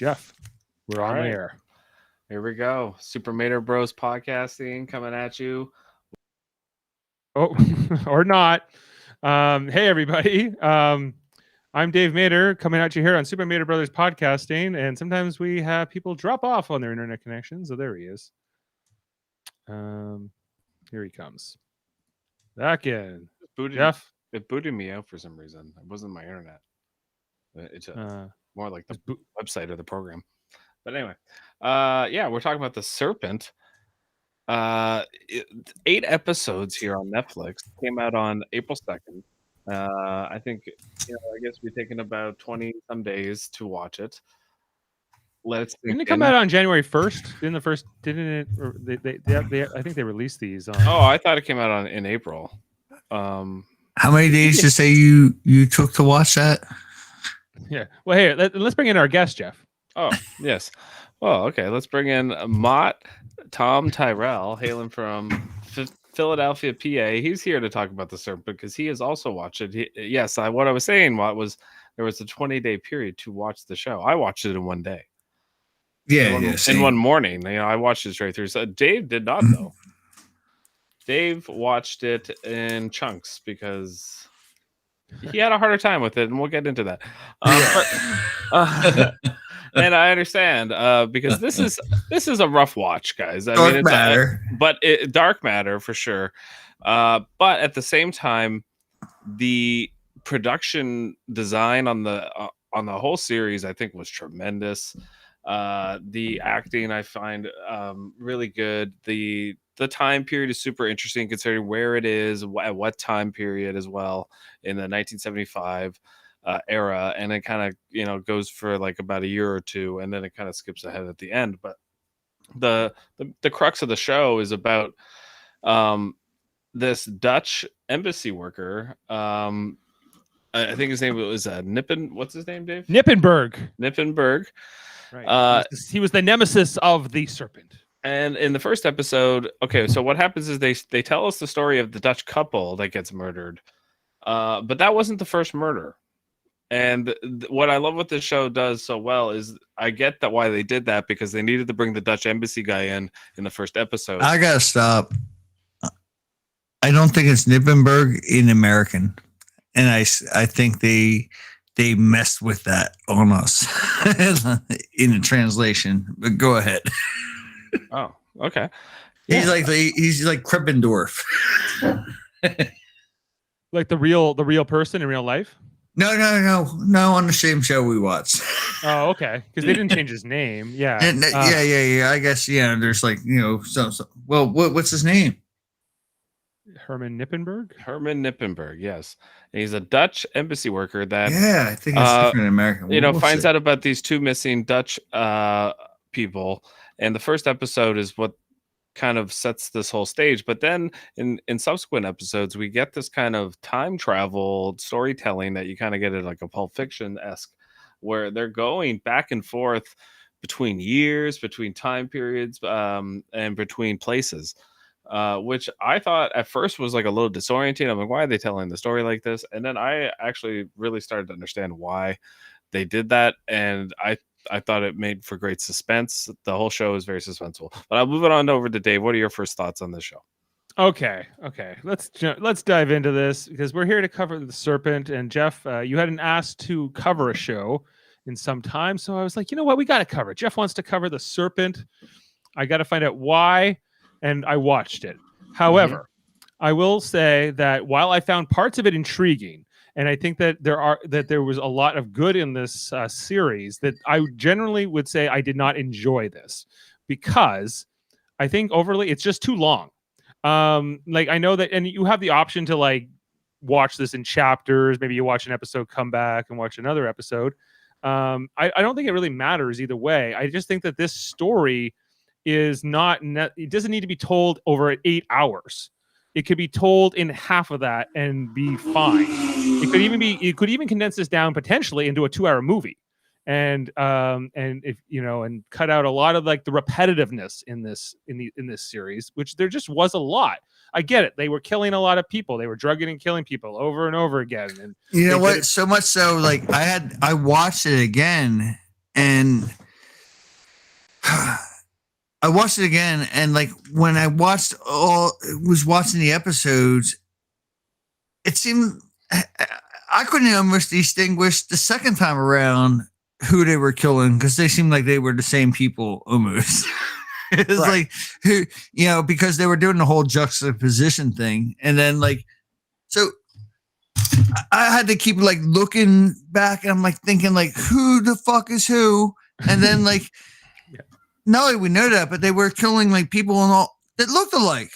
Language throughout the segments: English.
Jeff, we're on right. air. Here we go. Super Mater Bros podcasting coming at you. Oh, or not. Hey, everybody. I'm Dave Mater coming at you here on Super Mater Brothers podcasting. And sometimes we have people drop off on their internet connection. So there he is. Here he comes. Back in. Jeff? It booted me out for some reason. It wasn't my internet. It's more like the website of the program. But anyway, yeah, we're talking about the Serpent. 8 episodes here on Netflix. Came out on April 2nd. I think, I guess we've taken about 20 some days to watch it. Didn't it come out on January 1st? Didn't it? Or they I think they released these on. Oh, I thought it came out in April. How many days to say you took to watch that? Yeah. Well, hey, let's bring in our guest, Jeff. Oh, yes. Well, okay. Let's bring in Mott, Tom Tyrell, hailing from Philadelphia, PA. He's here to talk about the Serpent because he has also watched it. What I was saying, Mott, was there was a 20-day period to watch the show. I watched it in one day. In one morning. I watched it straight through. So Dave did not, though. Dave watched it in chunks because he had a harder time with it, and we'll get into that. And I understand because this is a rough watch, guys. Dark matter, dark matter for sure. But at the same time, the production design on the whole series, I think, was tremendous. The acting I find really good. The time period is super interesting considering where it is at what time period as well in the 1975 era, and it kind of goes for like about a year or two, and then it kind of skips ahead at the end. But the crux of the show is about this Dutch embassy worker. I think his name was what's his name, Dave? Nippenberg. Right. He was the nemesis of the Serpent. And in the first episode, okay, so what happens is they tell us the story of the Dutch couple that gets murdered. But that wasn't the first murder. And what I love what this show does so well is I get that why they did that, because they needed to bring the Dutch embassy guy in the first episode. I gotta stop. I don't think it's Nippenberg in American. And I think they messed with that on us in the translation. But go ahead. Oh, okay. He's like Krippendorf. Like the real person in real life? No. On the same show we watched. Oh, okay. Because they didn't change his name. Yeah. Yeah. I guess there's well, what's his name? Herman Nippenberg. Yes, and he's a Dutch embassy worker that I think it's different in American. Finds out about these two missing Dutch people, and the first episode is what kind of sets this whole stage. But then in subsequent episodes, we get this kind of time travel storytelling that you kind of get it like a Pulp Fiction-esque, where they're going back and forth between years, between time periods, and between places. Which I thought at first was like a little disorienting. I'm like, why are they telling the story like this? And then I actually really started to understand why they did that. And I thought it made for great suspense. The whole show is very suspenseful. But I'll move it on over to Dave. What are your first thoughts on this show? Okay. Let's dive into this because we're here to cover the Serpent. And Jeff, you hadn't asked to cover a show in some time. So I was like, you know what? We got to cover it. Jeff wants to cover the Serpent. I got to find out why. And I watched it. However, I will say that while I found parts of it intriguing, and I think that there was a lot of good in this series, that I generally would say I did not enjoy this because I think overly it's just too long. Like I know that, and you have the option to like watch this in chapters. Maybe you watch an episode, come back and watch another episode. I don't think it really matters either way. I just think that this story is it doesn't need to be told over 8 hours. It could be told in half of that and be fine. You could even condense this down potentially into a 2-hour movie, and if and cut out a lot of like the repetitiveness in this series, which there just was a lot. I get it. They were killing a lot of people. They were drugging and killing people over and over again. And you know what? So much so, like I watched it again, and I watched it again, and like when I was watching the episodes, it seemed I couldn't almost distinguish the second time around who they were killing because they seemed like they were the same people almost. It's Right. like who because they were doing the whole juxtaposition thing, and then like so I had to keep like looking back, and I'm like thinking like who the fuck is who, and then like. Yeah. Not only we know that, but they were killing like people and all that looked alike.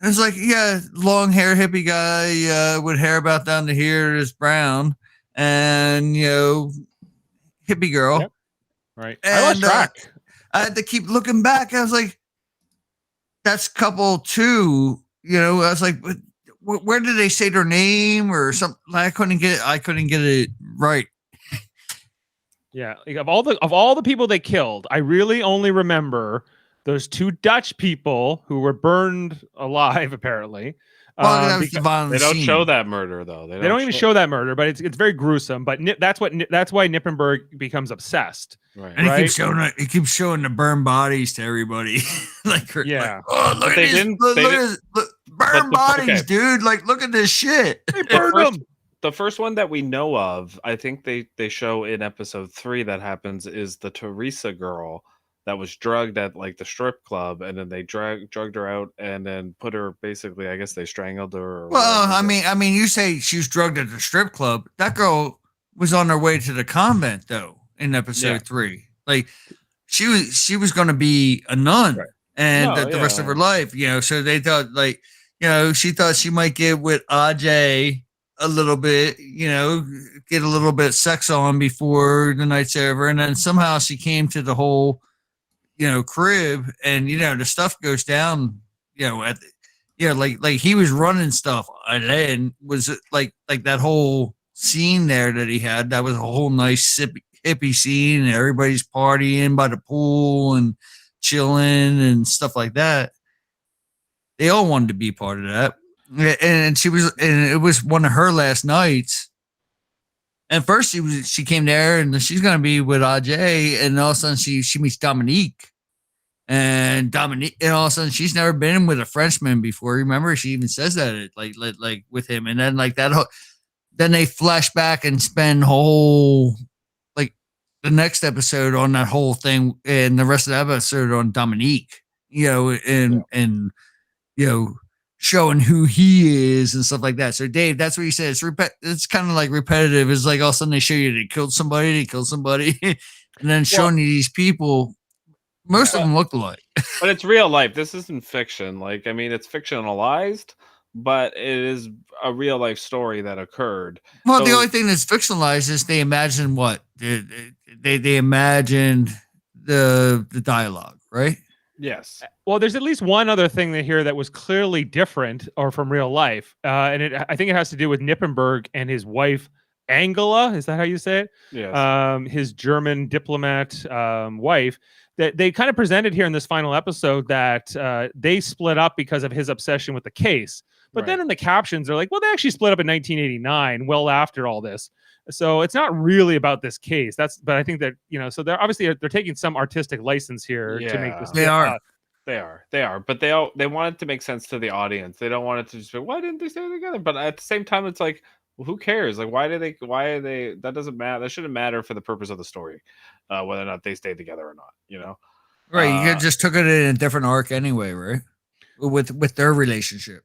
It was like, yeah, long hair hippie guy with hair about down to here is brown, and hippie girl. Yep. Right. I lost And track. I had to keep looking back. I was like, that's couple two. I was like, where did they say their name or something? I couldn't get it right. Yeah, like, of all the people they killed, I really only remember those two Dutch people who were burned alive. Apparently, Well, that was because the violent They don't scene. show that murder though. they don't even show that murder, but it's very gruesome. But that's why Nippenberg becomes obsessed. Right. And Right? he keeps showing the burned bodies to everybody. Yeah. Oh, look But at they this! didn't- Look, they look didn't- at this! Look, burned bodies, okay. dude! Like, look at this shit. They burned first- them. The first one that we know of, I think they show in episode 3 that happens is the Teresa girl that was drugged at like the strip club, and then they drugged her out and then put her basically. I guess they strangled her. Or Well, whatever. I mean, you say she was drugged at the strip club. That girl was on her way to the convent, though, in episode Yeah. 3. Like, she was going to be a nun, Right. and No, the rest of yeah. her life. So they thought like, she thought she might get with Ajay a little bit, get a little bit of sex on before the night's over, and then somehow she came to the whole, crib, and the stuff goes down, like he was running stuff, and then was like that whole scene there that he had. That was a whole nice hippie scene, and everybody's partying by the pool and chilling and stuff like that. They all wanted to be part of that. And it was one of her last nights. And first she came there and she's gonna be with Ajay, and all of a sudden she meets Dominique. And all of a sudden she's never been with a Frenchman before. Remember, she even says that like with him, and then like that then they flash back and spend whole like the next episode on that whole thing, and the rest of the episode on Dominique, and showing who he is and stuff like that. So Dave, that's what he said. It's kind of like repetitive. It's like all of a sudden they show you they killed somebody, and then showing you these people. Most of them look alike. But it's real life. This isn't fiction. Like, I mean, it's fictionalized, but it is a real life story that occurred. Well, the So- only thing that's fictionalized is they imagine what they imagined the dialogue, right? Yes. Well, there's at least one other thing that here that was clearly different or from real life, and I think it has to do with Nippenberg and his wife Angela. Is that how you say it? Yes. His German diplomat wife. That they kind of presented here in this final episode that they split up because of his obsession with the case. But then Right. in the captions, they're like, well, they actually split up in 1989, well after all this. So it's not really about this case. But I think that, so they're obviously they're taking some artistic license here to make this. They are. They are, but they want it to make sense to the audience. They don't want it to just be, why didn't they stay together? But at the same time, it's like, well, who cares? Like, why are they? That doesn't matter. That shouldn't matter for the purpose of the story, whether or not they stay together or not. Right. You just took it in a different arc anyway, right? With their relationship.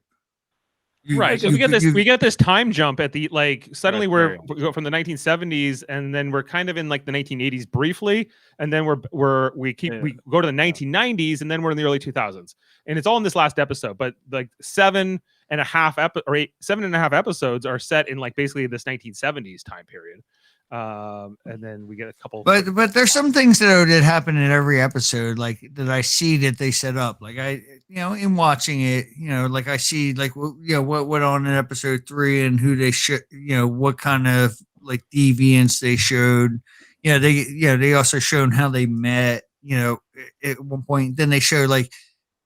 Right. So we get this time jump at the suddenly Right, we go from the 1970s, and then we're kind of in like the 1980s briefly, and then we go to the 1990s, and then we're in the early 2000s, and it's all in this last episode. But like 7.5 episodes are set in like basically this 1970s time period, and then we get a couple. But there's some things that happen in every episode, like that I see that they set up. Like in watching it, like I see like what went on in episode 3 and who they what kind of like deviance they showed. They also showed how they met. At one point, then they showed like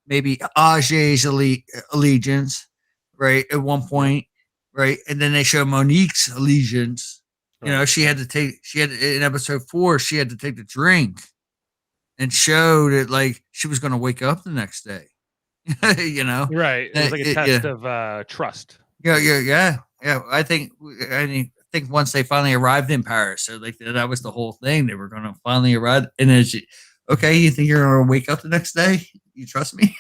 maybe Ajay's allegiance, right? At one point, right, and then they show Monique's allegiance. She had in episode 4, she had to take the drink. and show that like she was going to wake up the next day. You know, Right. It was like a test yeah. of trust. Yeah. I think once they finally arrived in Paris, so like that was the whole thing. They were going to finally arrive, and then she, okay, you think you're going to wake up the next day? You trust me?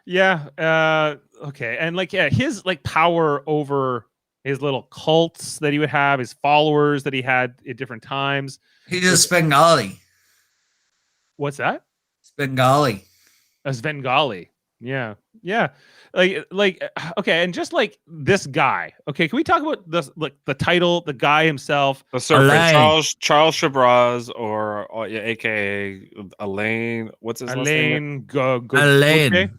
Yeah. Okay. And like, yeah, his like power over his little cults that he would have, his followers that he had at different times. He just Bengali. What's that? It's Bengali. A Svengali. Yeah. Yeah. Like, okay. And just like this guy. Okay. Can we talk about this, like the title, the guy himself? The Serpent, Alain. Charles Chabraz, or AKA Alain. What's his last name? Alain.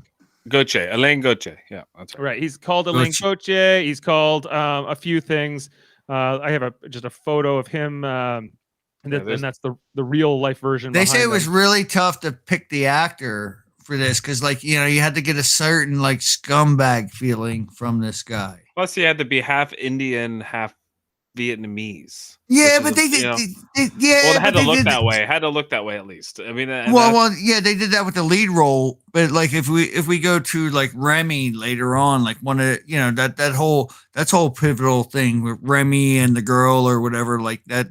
Gauthier. Alain Gauthier. Yeah, that's right. Right. He's called Alain Gauthier. He's called a few things. I have just a photo of him. And that's the real life version. They say it was him. really tough to pick the actor for this because, like, you know, you had to get a certain like scumbag feeling from this guy. Plus, he had to be half Indian, half Vietnamese. Yeah, but they did. Yeah, well, it had to look that way. It had to look that way at least. I mean, yeah, they did that with the lead role. But like, if we go to like Remy later on, like one of that whole pivotal thing with Remy and the girl or whatever, like that,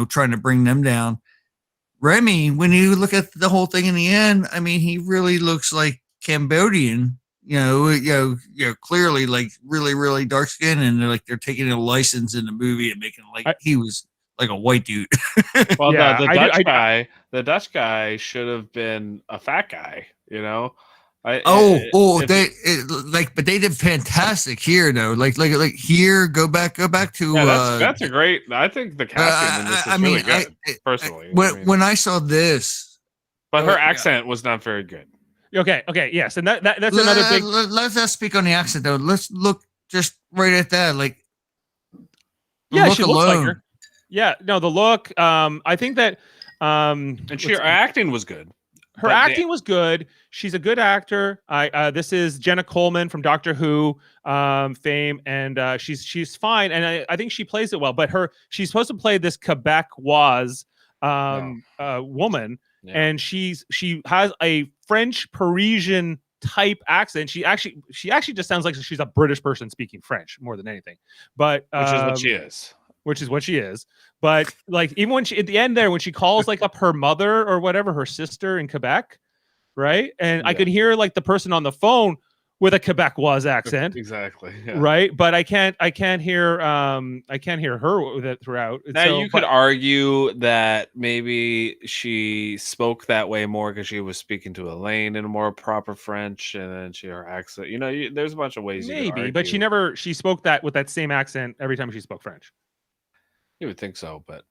trying to bring them down. Remy, when you look at the whole thing in the end, I mean, he really looks like Cambodian. Clearly like really, really dark skin, and they're taking a license in the movie and making he was like a white dude. Well, yeah, the Dutch guy should have been a fat guy, but they did fantastic here though. Like here, go back to. Yeah, that's a great. I think the casting in this is really good. Personally, when I saw this, but her accent was not very good. Okay, yes, and that's another big. Let's not speak on the accent though. Let's look just right at that. Like, yeah, she looks like her. Yeah, no, the look. I think that. And her acting was good. Her acting was good. She's a good actor. This is Jenna Coleman from Doctor Who fame, and she's fine, and I think she plays it well. But she's supposed to play this Quebecoise woman. Yeah. And she has a French Parisian type accent. She actually just sounds like she's a British person speaking French more than anything. But which is what she is. Which is what she is. But like even when she at the end there when she calls like up her mother or whatever, her sister in Quebec, right? And I could hear like the person on the phone with a Quebecois accent. Exactly. Yeah. Right. But I can't hear her with it throughout. Now you could argue that maybe she spoke that way more because she was speaking to Elaine in a more proper French, and then her accent. There's a bunch of ways. Maybe, but she spoke that with that same accent every time she spoke French. You would think so, but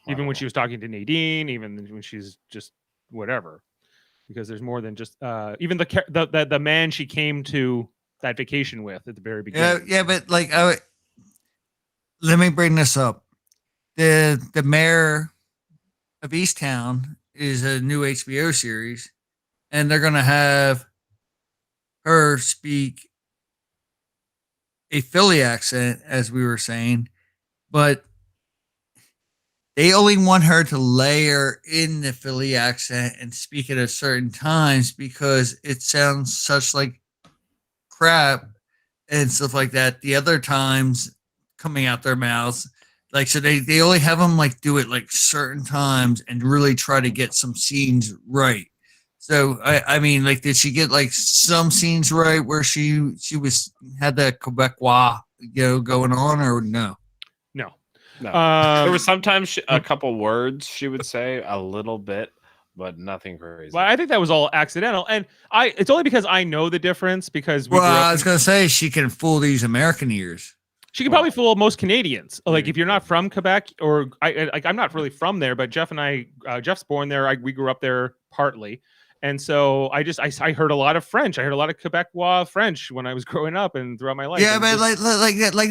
even when she was talking to Nadine, even when she's just whatever. Because there's more than just even the man she came to that vacation with at the very beginning. Yeah, but like, let me bring this up. The mayor of Easttown is a new HBO series, and they're gonna have her speak a Philly accent, as we were saying, but they only want her to layer in the Philly accent and speak it at certain times because it sounds such like crap and stuff like that. The other times coming out their mouths, like, so they only have them like do it like certain times and really try to get some scenes right. So I mean, like, did she get like some scenes right where she had that Quebecois going on, or no? No, there was sometimes a couple words she would say a little bit, but nothing crazy. Well, I think that was all accidental, and it's only because I know the difference because I was gonna say she can fool these American ears. She can probably fool most Canadians. Like if you're not from Quebec, or I'm not really from there, but Jeff and I, Jeff's born there. We grew up there partly. And so I heard a lot of French. I heard a lot of Quebecois French when I was growing up and throughout my life. Yeah, but like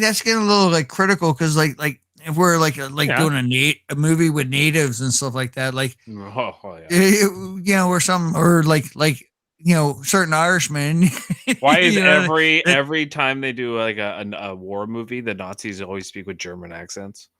that's getting a little like critical because like if we're doing a movie with natives and stuff like that, like or some or like certain Irishmen. Why is every time they do like a war movie, the Nazis always speak with German accents?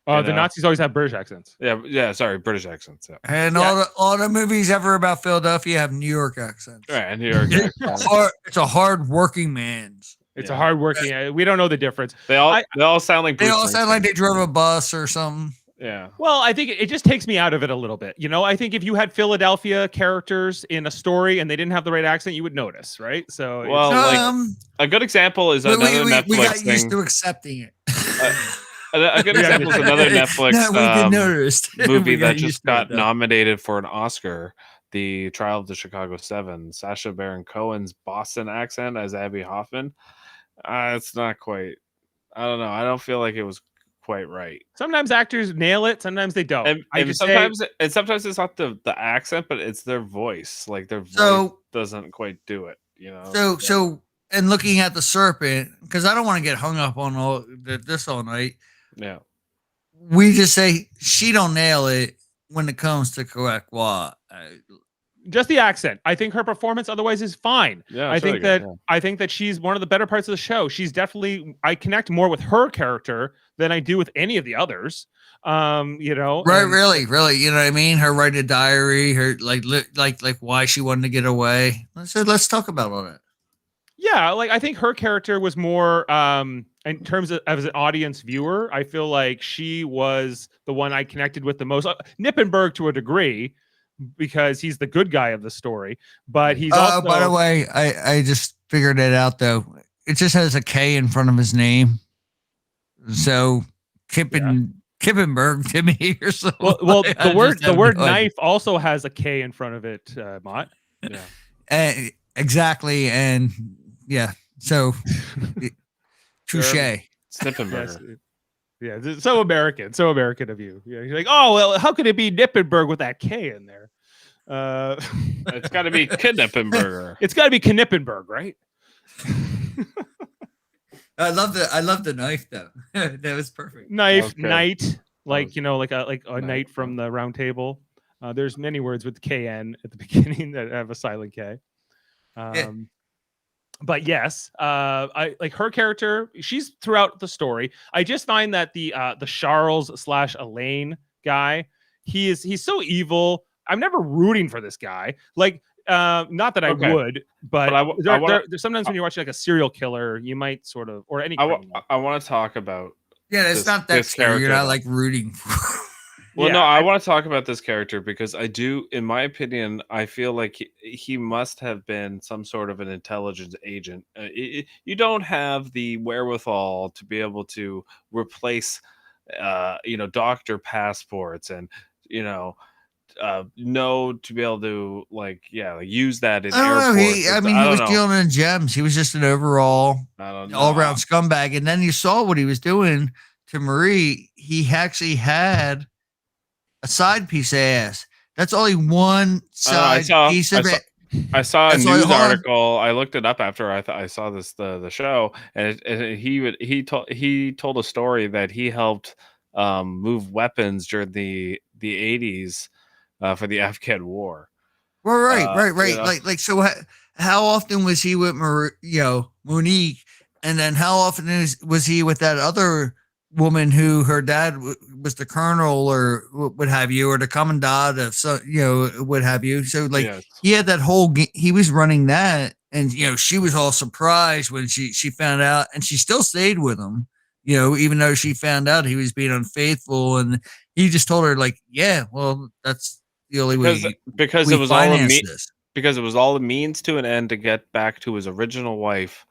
Oh, You the know? Nazis always have British accents. Yeah. Sorry, British accents. Yeah. And Yeah. all the movies ever about Philadelphia have New York accents. Right, New York It's accent. it's a hard working man's. It's Yeah. a hardworking. We don't know the difference. They all sound like They Bruce all sound like Springsteen. they drove a bus or something. Yeah. Well, I think it just takes me out of it a little bit. You know, I think if you had Philadelphia characters in a story and they didn't have the right accent, you would notice, right? So, Well, like a good example is another Netflix we got thing. used to accepting it. A good Yeah, example is another Netflix No, we did notice. movie We got that used just to it, got though. nominated for an Oscar. The Trial of the Chicago Seven. Sacha Baron Cohen's Boston accent as Abby Hoffman. It's not quite. I don't know. I don't feel like it was quite right. sometimes actors nail it, sometimes they don't. And sometimes it's not the accent, but it's their voice. Like their voice doesn't quite do it. You know. So and looking at the Serpent, because I don't want to get hung up on this all night. Yeah. We just say she don't nail it when it comes to correct what. Just the accent. I think her performance otherwise is fine. Yeah. I think that she's one of the better parts of the show. She's definitely, I connect more with her character than I do with any of the others. You know, Right, really, you know what I mean? Her writing a diary, her like why she wanted to get away. Let's talk about all that. Yeah, like I think her character was more in terms of as an audience viewer, I feel like she was the one I connected with the most. Nippenberg to a degree because he's the good guy of the story, but he's also by the way, I just figured it out though. It just has a K in front of his name. So Kippenberg to me or something. well the word knife also has a K in front of it, Mott. Yeah. Exactly, and yeah, so touche. Snippenberger. Yeah, so American of you. Yeah, you're like, oh well, how could it be Nippenberg with that K in there? It's got to be Knippenberger. It's got to be Knippenberg, right? I love the knife though. That was perfect. Knife, Okay. knight, like you know, like a Knight, knight from the Round Table. There's many words with KN at the beginning that have a silent K. But yes, I like her character. She's throughout the story. I just find that the Charles / Elaine guy, he's so evil. I'm never rooting for this guy. Like, not that I would, but there's sometimes when you're watching like a serial killer, you might sort of, or any. I want to talk about. Yeah, it's not that scary. You're not like rooting for. Well, no, I want to talk about this character because I do, in my opinion, I feel like he must have been some sort of an intelligence agent. You don't have the wherewithal to be able to replace, doctor passports and, to be able to use that in airports. He was dealing in gems. He was just an all around scumbag. And then you saw what he was doing to Marie. He actually had a side piece of ass. That's only one side piece of it. I saw a news article. I looked it up after I saw the show, and he told a story that he helped move weapons during the 80s for the Afghan War. Well, right. Like so, how often was he with Monique, and then how often was he with that other woman who her dad was the colonel or what have you, or the commandant of what have you. So he had that whole he was running that, and she was all surprised when she found out, and she still stayed with him, even though she found out he was being unfaithful, and he just told her well, that's the only way because it was all a means to an end to get back to his original wife.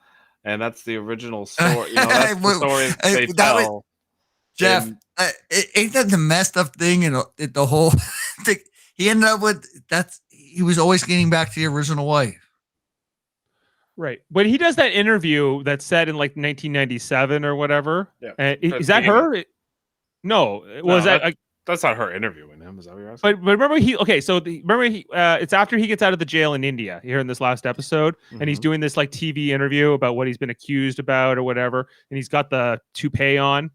And that's the original story. That's the story they tell. Jeff, ain't that the messed up thing in the whole thing? He ended up with he was always getting back to the original wife. Right. But he does that interview that's set in like 1997 or whatever. Yeah. Is that her? No. That's not her interviewing him. Is that what you're asking? But remember it's after he gets out of the jail in India here in this last episode, and he's doing this like TV interview about what he's been accused about or whatever, and he's got the toupee on,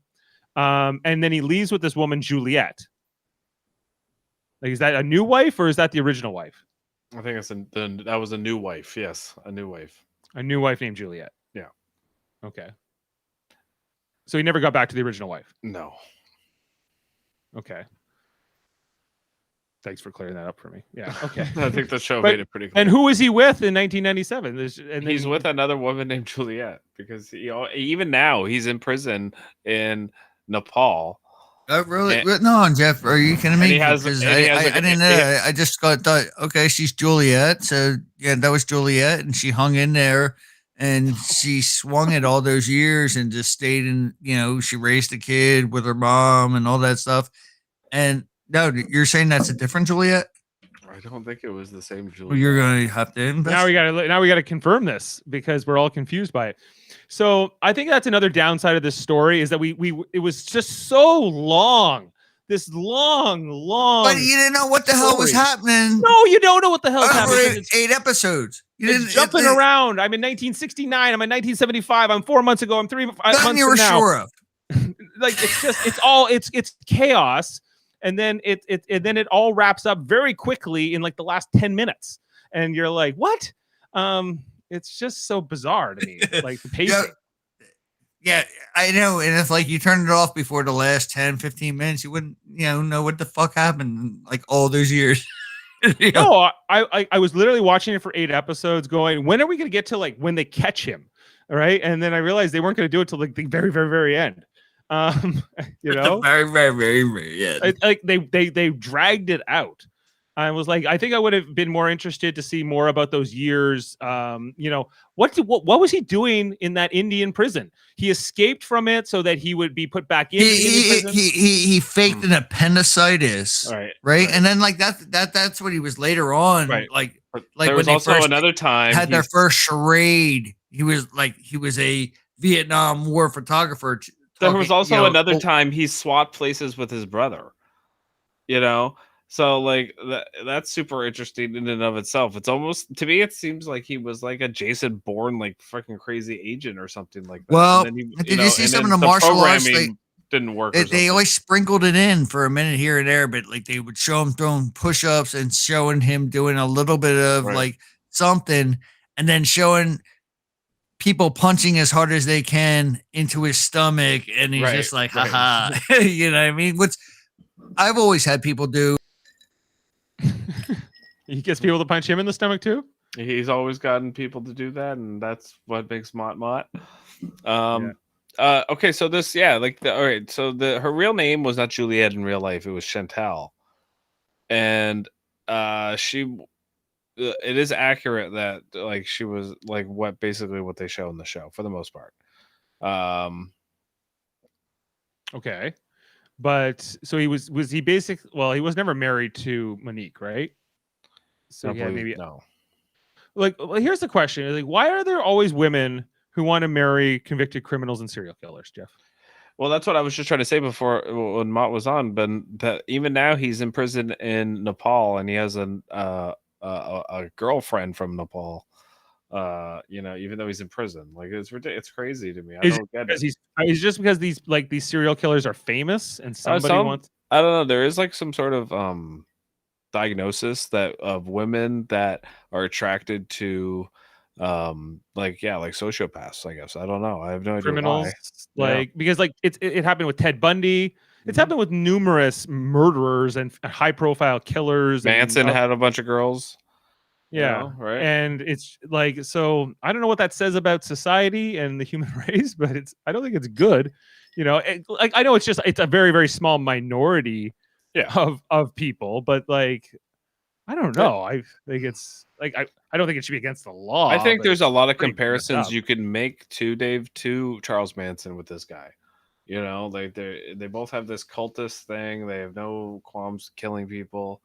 and then he leaves with this woman Juliet. Like, is that a new wife or is that the original wife? I think that was a new wife. Yes, a new wife. A new wife named Juliet. Yeah. Okay. So he never got back to the original wife. No. Okay. Thanks for clearing that up for me. Yeah. Okay. I think the show But- made it pretty clear. And who was he with in 1997? He's with another woman named Juliet because even now he's in prison in Nepal. Really? And- No, Jeff, are you kidding and me? he has- Because and he has I like a- didn't know. That. I just thought, okay, she's Juliet. So yeah, that was Juliet, and she hung in there, and she swung it all those years, and just stayed in. She raised a kid with her mom and all that stuff. And no, you're saying that's a different Juliet? I don't think it was the same Juliet. Well, you're gonna have to invest. Now we gotta confirm this because we're all confused by it. So I think that's another downside of this story is that it was just so long. This long. But you didn't know what the hell was story. happening. No, you don't know what the hell's Over happening. It's 8 episodes. You it's didn't jumping around. I'm in 1969. I'm in 1975. I'm 4 months ago. I'm 3 months Nothing you were from now. sure of. Like it's chaos, and then it all wraps up very quickly in like the last 10 minutes, and you're like, what? It's just so bizarre to me, like the pacing. Yeah, I know. And if like you turned it off before the last 10, 15 minutes, you wouldn't, know what the fuck happened in, like all those years. No, I was literally watching it for 8 episodes going, when are we going to get to like when they catch him? All right. And then I realized they weren't going to do it till like the very, very, very end. The very, very, very, very end. Like they dragged it out. I was like, I think I would have been more interested to see more about those years. What was he doing in that Indian prison? He escaped from it so that he would be put back in. He faked an appendicitis, right? And then like that's what he was later on, Right. like there was when also another time had their first charade. He was a Vietnam War photographer. There was also another time he swapped places with his brother. So like that's super interesting in and of itself. It's almost, to me, it seems like he was like a Jason Bourne, like fucking crazy agent or something like that. Well, and then did you see some of the martial arts? Didn't work. They always sprinkled it in for a minute here and there, but like they would show him throwing push-ups and showing him doing a little bit of like something, and then showing people punching as hard as they can into his stomach, and he's just like, haha. You know what I mean? Which I've always had people do. He gets people to punch him in the stomach too. He's always gotten people to do that, and that's what makes Mott. Okay, so this, all right. So her real name was not Juliet in real life; it was Chantal, and it is accurate that like she was like what they show in the show for the most part. Okay, but so he was he basic? Well, he was never married to Monique, right? So yeah, maybe no. Like, well, here's the question: like, why are there always women who want to marry convicted criminals and serial killers, Jeff? Well, that's what I was just trying to say before when Mott was on. But that even now he's in prison in Nepal, and he has a girlfriend from Nepal. Even though he's in prison, like it's crazy to me. I don't get it. Is just because these serial killers are famous and somebody wants. I don't know. There is like some sort of diagnosis that of women that are attracted to like sociopaths, I guess. I don't know. I have no idea. Criminals, why. Because like it happened with Ted Bundy. It's happened with numerous murderers and high profile killers. Manson had a bunch of girls. Yeah, right. And it's like, so I don't know what that says about society and the human race, but I don't think it's good. I know it's a very, very small minority of people, but like, I don't know. I think it's like, I don't think it should be against the law. I think there's a lot of comparisons you can make to Charles Manson with this guy. Like they both have this cultist thing. They have no qualms killing people.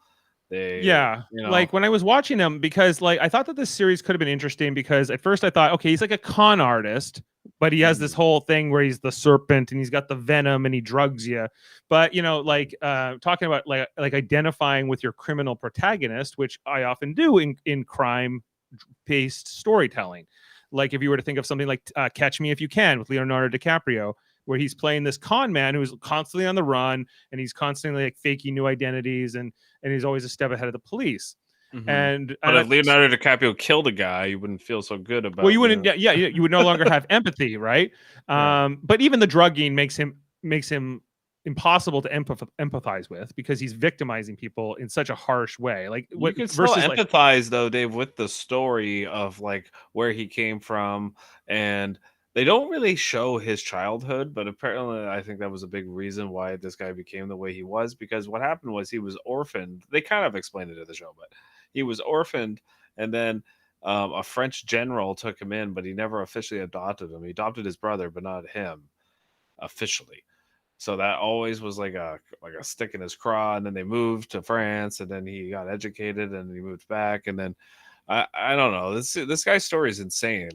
Like when I was watching them, because like I thought that this series could have been interesting, because at first I thought, okay, he's like a con artist, but he has this whole thing where he's the serpent and he's got the venom and he drugs you. But talking about like identifying with your criminal protagonist, which I often do in crime-based storytelling. Like if you were to think of something like Catch Me If You Can with Leonardo DiCaprio, where he's playing this con man who's constantly on the run and he's constantly like faking new identities and he's always a step ahead of the police. But if Leonardo DiCaprio killed a guy, you wouldn't feel so good about. Well, you wouldn't. You would no longer have empathy, right? But even the drugging makes him impossible to empathize with because he's victimizing people in such a harsh way. Like You what can still versus like empathize though, Dave, with the story of like where he came from, and they don't really show his childhood, but apparently I think that was a big reason why this guy became the way he was, because what happened was he was orphaned. They kind of explained it in the show, but he was orphaned, and then a French general took him in, but he never officially adopted him. He adopted his brother, but not him officially. So that always was like a stick in his craw. And then they moved to France, and then he got educated, and he moved back. And then I don't know. This guy's story is insane.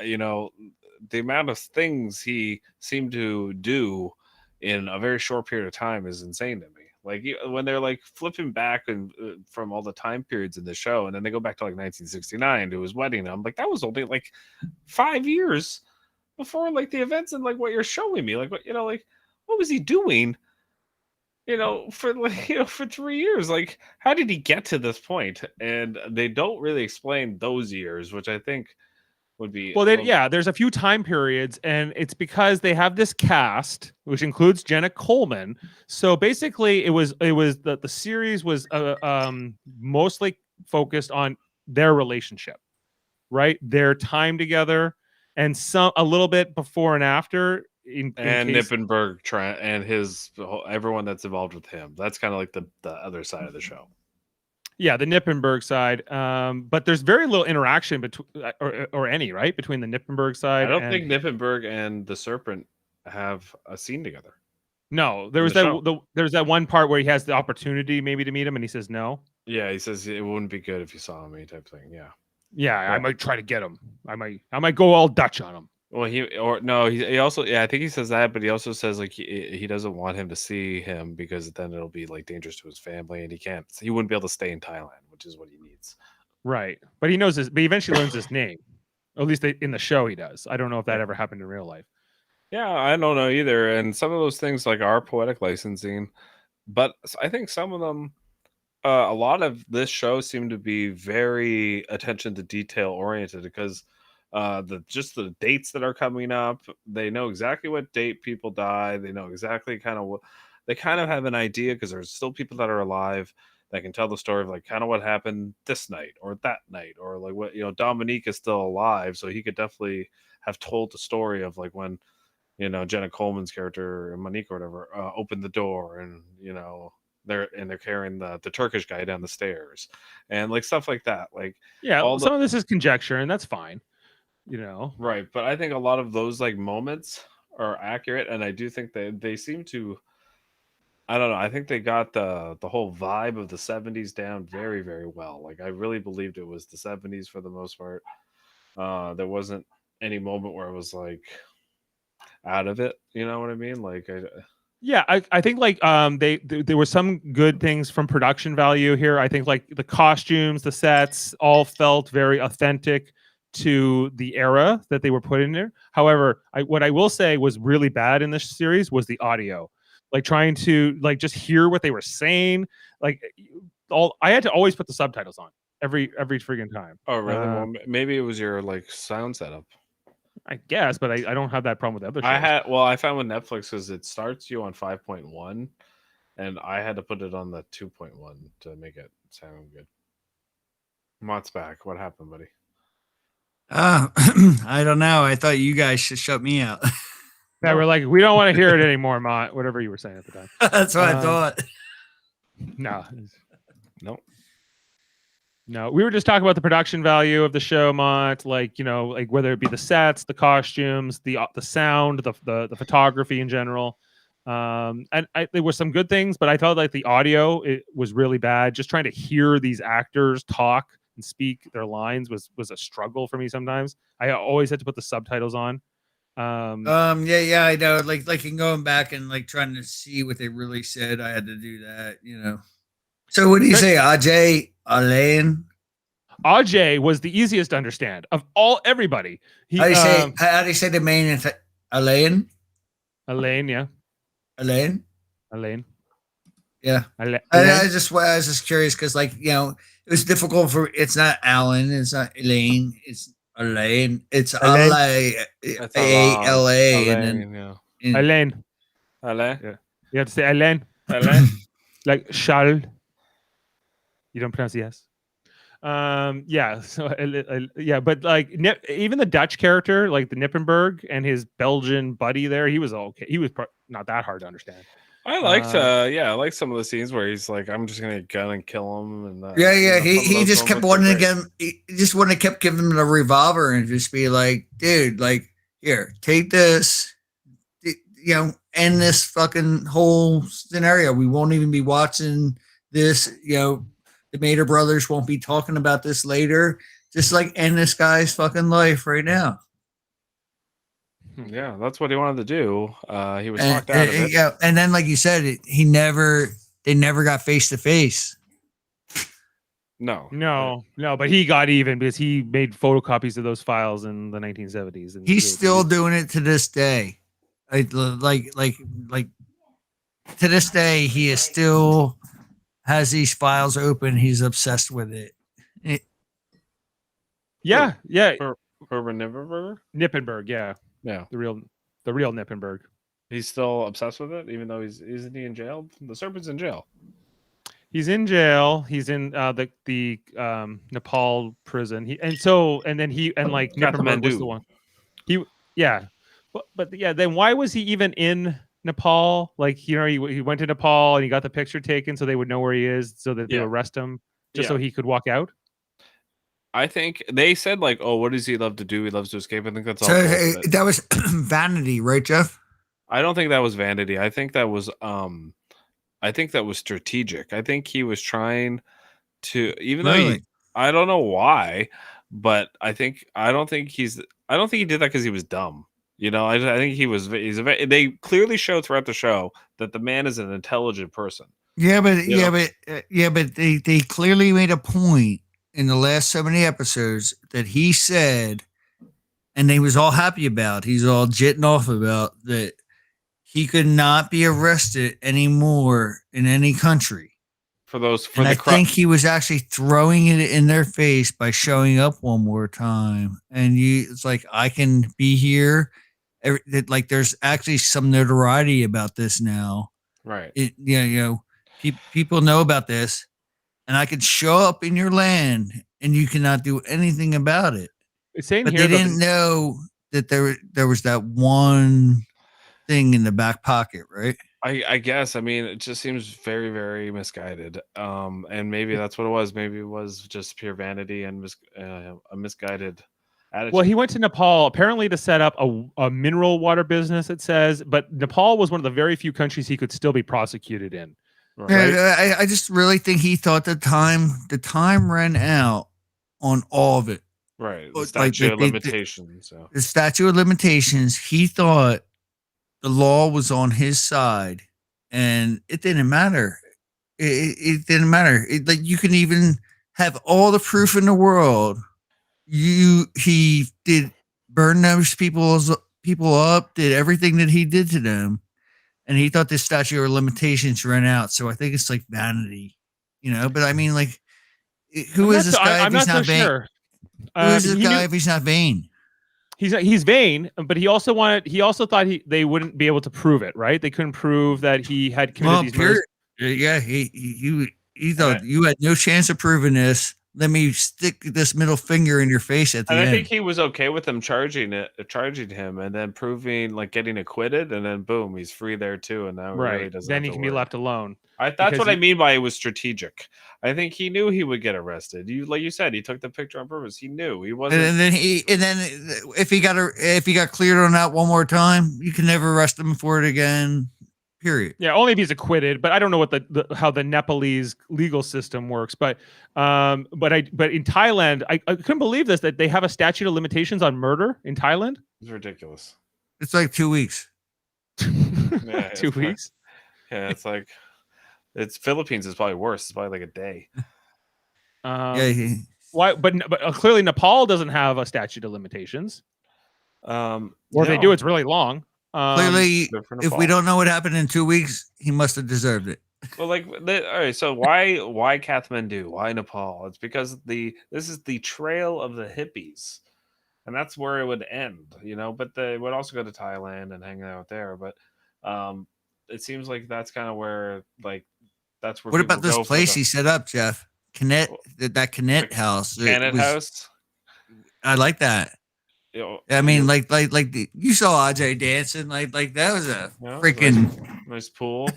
You know, the amount of things he seemed to do in a very short period of time is insane to me. Like when they're like flipping back and from all the time periods in the show, and then they go back to like 1969 to his wedding. I'm like, that was only like 5 years before like the events and like what you're showing me. Like what, you know, like what was he doing? You know, for like, you know, for 3 years. Like, how did he get to this point? And they don't really explain those years, which I think would be well, there's a few time periods, and it's because they have this cast, which includes Jenna Coleman. So basically, it was the series was mostly focused on their relationship, right? Their time together, and a little bit before and after. Nippenberg and everyone that's involved with him. That's kind of like the other side of the show. Yeah, the Nippenberg side. But there's very little interaction between or any, right, between the Nippenberg side. I don't think Nippenberg and the Serpent have a scene together. No, there was there's that one part where he has the opportunity maybe to meet him, and he says no. Yeah, he says it wouldn't be good if you saw me, type thing. Yeah. Yeah, I might try to get him. I might go all Dutch on him. Well, he also, yeah, I think he says that, but he also says like he doesn't want him to see him because then it'll be like dangerous to his family, and he wouldn't be able to stay in Thailand, which is what he needs. Right, but he knows this. But he eventually learns his name. At least in the show, he does. I don't know if that ever happened in real life. Yeah, I don't know either. And some of those things like are poetic licensing, but I think some of them, a lot of this show seemed to be very attention to detail oriented, because the dates that are coming up, they know exactly what date people die. They know exactly kind of what they kind of have an idea, because there's still people that are alive that can tell the story of like kind of what happened this night or that night, or like what, you know, Dominique is still alive, so he could definitely have told the story of like when, you know, Jenna Coleman's character, Monique or whatever, opened the door, and you know they're carrying the Turkish guy down the stairs, and like stuff like that. Like, yeah, some of this is conjecture, and that's fine, you know. Right, but I think a lot of those like moments are accurate, and I do think they seem to. I don't know. I think they got the whole vibe of the 70s down very, very well. Like I really believed it was the 70s for the most part. There wasn't any moment where I was like out of it. You know what I mean? Like I think like there were some good things from production value here. I think like the costumes, the sets all felt very authentic to the era that they were put in there. However, what I will say was really bad in this series was the audio. Like trying to like just hear what they were saying. Like I had to always put the subtitles on every freaking time. Oh really? Well, maybe it was your like sound setup. I guess, but I don't have that problem with other shows. I found with Netflix because it starts you on 5.1, and I had to put it on the 2.1 to make it sound good. Mott's back. What happened, buddy? I don't know. I thought you guys should shut me out. Yeah, we're like, we don't want to hear it anymore, Mott. Whatever you were saying at the time. That's what I thought. No, we were just talking about the production value of the show, Mott. Like, you know, like whether it be the sets, the costumes, the sound, the photography in general. And there were some good things, but I felt like the audio it was really bad. Just trying to hear these actors talk and speak their lines was a struggle for me sometimes. I always had to put the subtitles on. I know. Like in going back and like trying to see what they really said, I had to do that, you know. So what do you say, Ajay Alain? Ajay was the easiest to understand of everybody. How do you say the main Alain? Alain, yeah. Alain. Yeah. Alain. I was just curious because, like, you know, it was difficult for. It's not Alan. It's not Elaine. It's Alain. It's Alain. A-L-A. Alain. Alain. You have to say Alain, Alain? like Charles. You don't pronounce the S. Yeah. So yeah, but like even the Dutch character, like the Nippenberg and his Belgian buddy there, he was okay. He was not that hard to understand. I liked, I like some of the scenes where he's like, "I'm just gonna gun and kill him," and yeah. some of He those just kept moments are wanting to great. get him. He just wanted to kept giving him the revolver and just be like, dude, like here, take this. End this fucking whole scenario. We won't even be watching this. The Mater brothers won't be talking about this later. Just like end this guy's fucking life right now. Yeah, that's what he wanted to do. He was talked out of it. Yeah, and then like you said, they never got face to face. No, but he got even because he made photocopies of those files in the 1970s. And He's still doing it to this day. Like to this day, he is still has these files open. He's obsessed with it. Yeah. Urban Nippenberg? Nippenberg, yeah. The real Nippenberg. He's still obsessed with it, even though isn't he in jail? The Serpent's in jail. He's in jail. He's in the Nepal prison. Nippenberg was the one. Then why was he even in Nepal? Like, he went to Nepal and he got the picture taken so they would know where he is, so that they would arrest him so he could walk out. I think they said like, "Oh, what does he love to do? He loves to escape." I think that's all. So that was vanity, right, Jeff? I don't think that was vanity. I think that was strategic. I think he was trying to, even though I don't know why, but I don't think he did that because he was dumb. I think they clearly show throughout the show that the man is an intelligent person. Yeah, but they clearly made a point in the last so many episodes that he said, and they was all happy about. He's all jitting off about that. He could not be arrested anymore in any country. I think he was actually throwing it in their face by showing up one more time. And it's like, I can be here. Like, there's actually some notoriety about this now. Right. People know about this, and I could show up in your land, and you cannot do anything about it. It's saying but here, they didn't know that there was that one thing in the back pocket, right? I guess. I mean, it just seems very, very misguided. And maybe that's what it was. Maybe it was just pure vanity and a misguided attitude. Well, he went to Nepal apparently to set up a mineral water business, it says, but Nepal was one of the very few countries he could still be prosecuted in. Right? Yeah, I just really think he thought the time ran out on all of it. Right. The statute of limitations. The statute of limitations, he thought the law was on his side, and it didn't matter. It didn't matter. Like, you can even have all the proof in the world. He did burn those people up, did everything that he did to them, and he thought the statute of limitations ran out. So I think it's like vanity, But I mean, like, who is this guy if he's not vain? Sure. Who is this guy if he's not vain? He's vain, but he also thought they wouldn't be able to prove it, right? They couldn't prove that he had committed these murders. Yeah, he thought you had no chance of proving this. Let me stick this middle finger in your face at the end. I think he was okay with them charging him, and then proving, like, getting acquitted, and then boom, he's free there too. And now really doesn't. Then he can be left alone. That's what I mean by it was strategic. I think he knew he would get arrested. Like you said, he took the picture on purpose. He knew he wasn't. And then if he got cleared on that one more time, you can never arrest him for it again. Period. Yeah, only if he's acquitted. But I don't know what how the Nepalese legal system works. But in Thailand, I couldn't believe this, that they have a statute of limitations on murder in Thailand. It's ridiculous. It's like 2 weeks. Yeah, 2 weeks. Yeah, it's like Philippines is probably worse. It's probably like a day. Why? But clearly Nepal doesn't have a statute of limitations. Or if they do, it's really long. Clearly, if we don't know what happened in 2 weeks, he must have deserved it. Well, all right. So why Kathmandu? Why Nepal? It's because this is the trail of the hippies, and that's where it would end. But they would also go to Thailand and hang out there. But it seems like that's kind of where that's where What people about this go for place the he set up, Jeff? Canet, that Canet house. It Canet was, house. I like that. You know, I mean, you saw Ajay dancing, like that was a you know, freaking nice pool.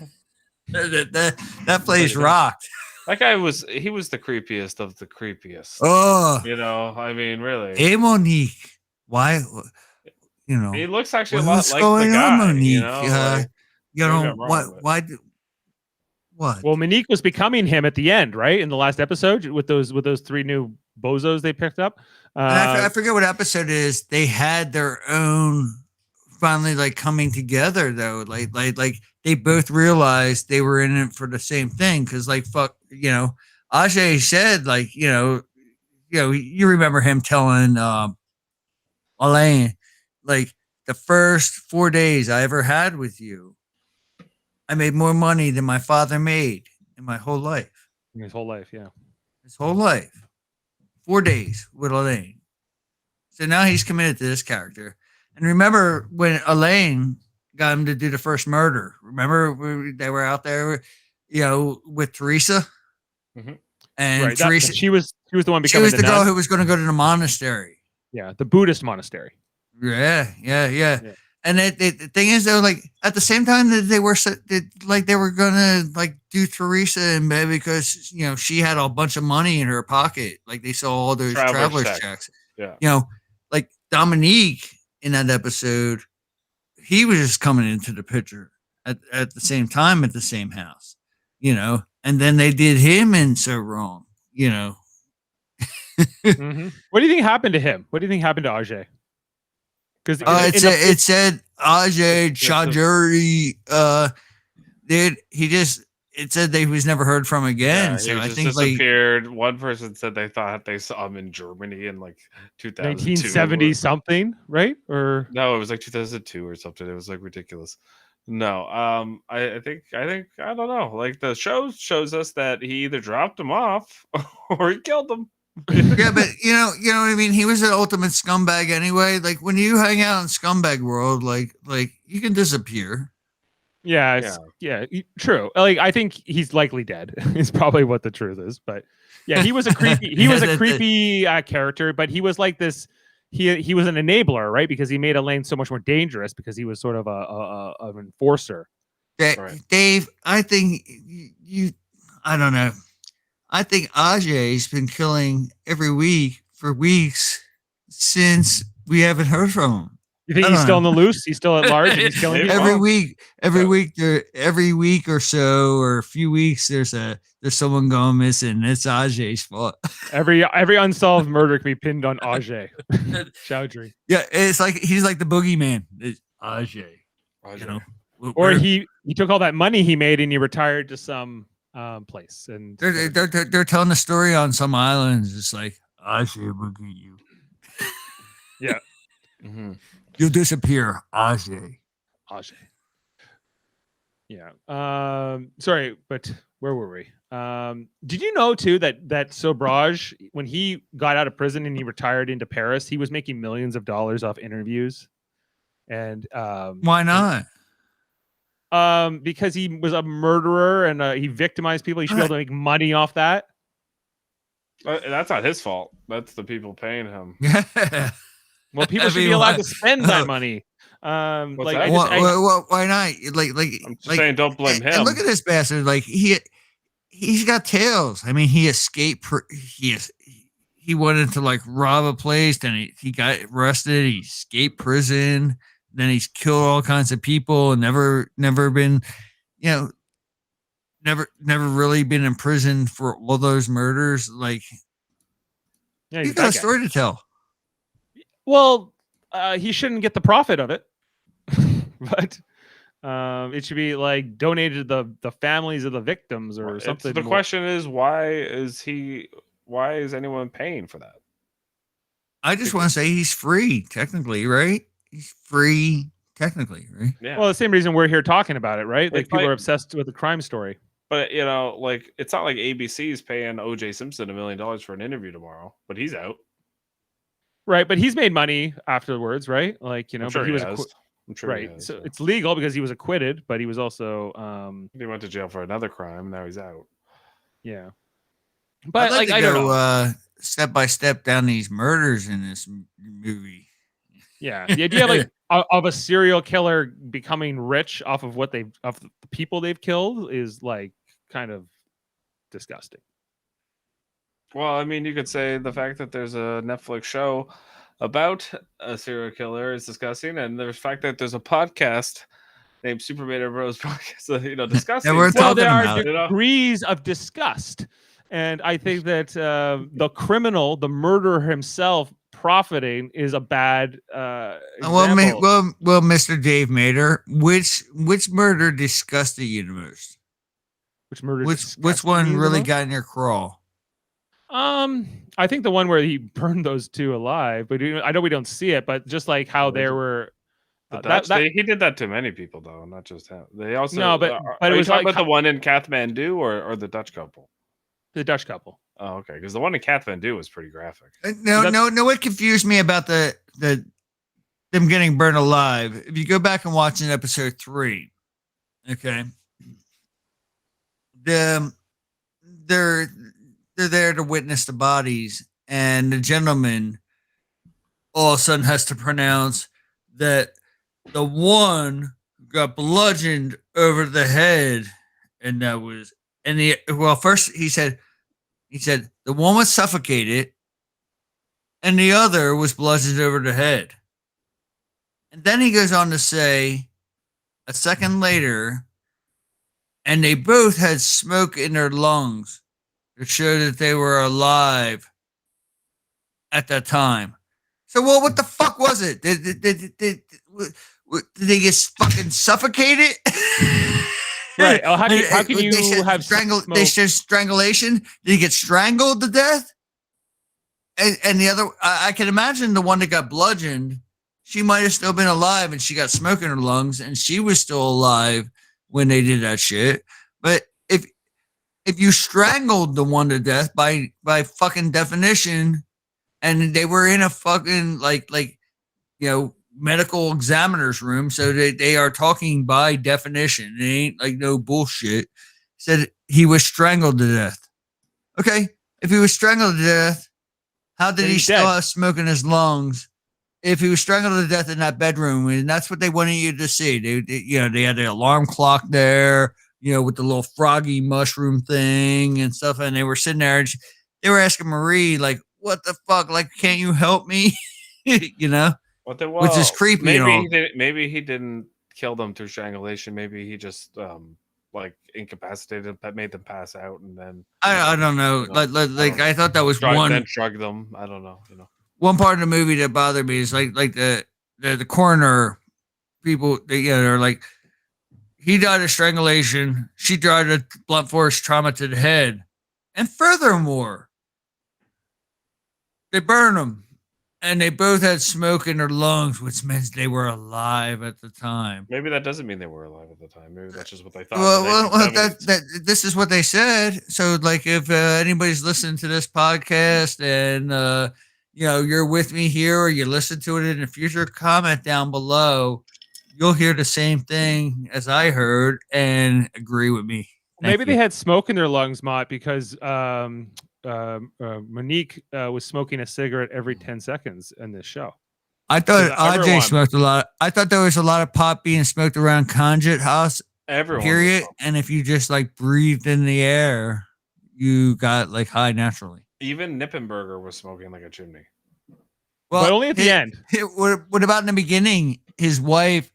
that place Pretty nice. rocked. That guy was the creepiest of the creepiest. Oh, You know, I mean, really. hey Monique, why? You know, He looks actually a lot what's like the going on, guy. Monique? You know, like, You maybe know I'm wrong, but- Why? What? Well, Monique was becoming him at the end, right? In the last episode with those 3 new bozos they picked up. And I forget what episode it is. They had their own finally like coming together though. Like they both realized they were in it for the same thing. Cause like fuck, Ajay said like, you remember him telling Elaine, like the first 4 days I ever had with you, I made more money than my father made in my whole life. his whole life, yeah. His whole life. 4 days with Elaine. So now he's committed to this character. And remember when Elaine got him to do the first murder? Remember they were out there, with Teresa? Mhm. And Right. Teresa, She was the one she becoming was the girl nun. who was going to go to the monastery. Yeah, the Buddhist monastery. Yeah. Yeah. And the thing is, though, like at the same time that they were they were gonna like do Teresa in bed because she had a bunch of money in her pocket. Like they saw all those traveler's checks. Yeah. Like Dominique in that episode, he was just coming into the picture at the same time at the same house. And then they did him in so wrong. Mhm. What do you think happened to him? What do you think happened to Ajay? Because It said Ajay Chaudhuri. It said that he was never heard from again. Yeah, so he I just think like disappeared. One person said they thought they saw him in Germany in like 2002. 1970 something, right? Or No, it was like 2002 or something. It was like ridiculous. No, I think I don't know. Like the show shows us that he either dropped him off or he killed him. yeah, but you know what I mean. He was an ultimate scumbag anyway. Like when you hang out in scumbag world, like you can disappear. yeah, true. Like I think he's likely dead. Is probably what the truth is. But yeah, he was a creepy. He was a creepy character, but he was like this. He was an enabler, right? Because he made Elaine so much more dangerous because he was sort of an enforcer. Right. Dave, I think I don't know. I think Ajay's been killing every week for weeks since we haven't heard from him. You think he's still on the loose? He's still at large and he's killing Maybe. people? Every week or so, or a few weeks, there's someone going missing. It's Ajay's fault. Every unsolved murder can be pinned on Ajay Chaudhuri. Yeah, it's like he's like the boogeyman. It's Ajay. Or he took all that money he made and he retired to some place. And they're telling the story on some islands. It's like Ajay will get you. Yeah. Mm-hmm. You'll disappear, Ajay. Yeah. Sorry, but where were we? Did you know too that Sobraj, when he got out of prison and he retired into Paris, he was making millions of dollars off interviews? And why not? Because he was a murderer and he victimized people. He should be able to make money off that. That's not his fault. That's the people paying him. Yeah. Well, people should be allowed to spend that money. Why not? Like I'm just saying, don't blame him. And look at this bastard. Like he's got tails. I mean, he escaped. He wanted to like rob a place, then he got arrested. He escaped prison. Then he's killed all kinds of people and never been, never really been in prison for all those murders. Like, yeah, he's got a story to tell. Well, he shouldn't get the profit of it, but it should be like donated to the families of the victims or something. The question is, why is anyone paying for that? I just want to say he's free, technically, right? He's free, technically, right? Yeah. Well, the same reason we're here talking about it, right? Like people are obsessed with the crime story. But like it's not like ABC is paying O.J. Simpson $1 million for an interview tomorrow, but he's out. Right, but he's made money afterwards, right? Like, I'm sure but he was has. I'm sure he Right. has, So yeah. it's legal because he was acquitted, but he was also He went to jail for another crime. Now he's out. yeah. I'd But like like to I don't go know. step by step down these murders in this movie. Yeah. The idea of like of a serial killer becoming rich off of what they've of the people they've killed is like kind of disgusting. Well, I mean, you could say the fact that there's a Netflix show about a serial killer is disgusting, and there's the fact that there's a podcast named Superman Bros podcast, disgusting. we're Well, talking there are about it. degrees of disgust. And I think that the criminal, the murderer himself, profiting is a bad example. Well, Mr. Dave Mater, which murder disgusted you the most? Which murder? Which one really got in your crawl? I think the one where he burned those two alive, but I know we don't see it, but just like how there were. He did that to many people, though, not just him. They also no, but are it you was talking like about the one in Kathmandu or the Dutch couple? The Dutch couple. Oh, okay, because the one in Kathmandu was pretty graphic. No. What confused me about the them getting burned alive? If you go back and watch in episode 3, okay, they're there to witness the bodies, and the gentleman all of a sudden has to pronounce that the one got bludgeoned over the head, and that was first he said the one was suffocated and the other was bludgeoned over the head. And then he goes on to say a second later, and they both had smoke in their lungs to show that they were alive at that time. So, well, what the fuck was it? Did they get fucking suffocated? Right. Oh, how can you have They said strangulation. Did he get strangled to death? And the other, I can imagine the one that got bludgeoned. She might have still been alive, and she got smoke in her lungs, and she was still alive when they did that shit. But if you strangled the one to death by fucking definition, and they were in a fucking medical examiner's room, so they are talking by definition. It ain't like no bullshit. Said he was strangled to death. Okay, if he was strangled to death, how did he still have smoke in his lungs? If he was strangled to death in that bedroom, and that's what they wanted you to see. They had the alarm clock there, with the little froggy mushroom thing and stuff, and they were sitting there, and they were asking Marie, like, what the fuck? Like, can't you help me? Which is creepy. Maybe he didn't kill them through strangulation. Maybe he just incapacitated, made them pass out, and then I don't know. I thought that was then drug them. I don't know. One part of the movie that bothered me is like the coroner people. They're like, he died of strangulation. She died of blunt force trauma to the head, and furthermore, they burned them, and they both had smoke in their lungs, which means they were alive at the time. Maybe that doesn't mean they were alive at the time. Maybe that's just what they thought. Well, this is what they said. So, like, if anybody's listening to this podcast and you're with me here, or you listen to it in the future, comment down below. You'll hear the same thing as I heard and agree with me. Maybe they had smoke in their lungs, Mott, because Monique was smoking a cigarette every 10 seconds in this show. I thought RJ smoked a lot. I thought there was a lot of pot being smoked around Conjit House. Period. And if you just like breathed in the air, you got like high naturally. Even Nippenberger was smoking like a chimney. Well, but only at the end. What about in the beginning? His wife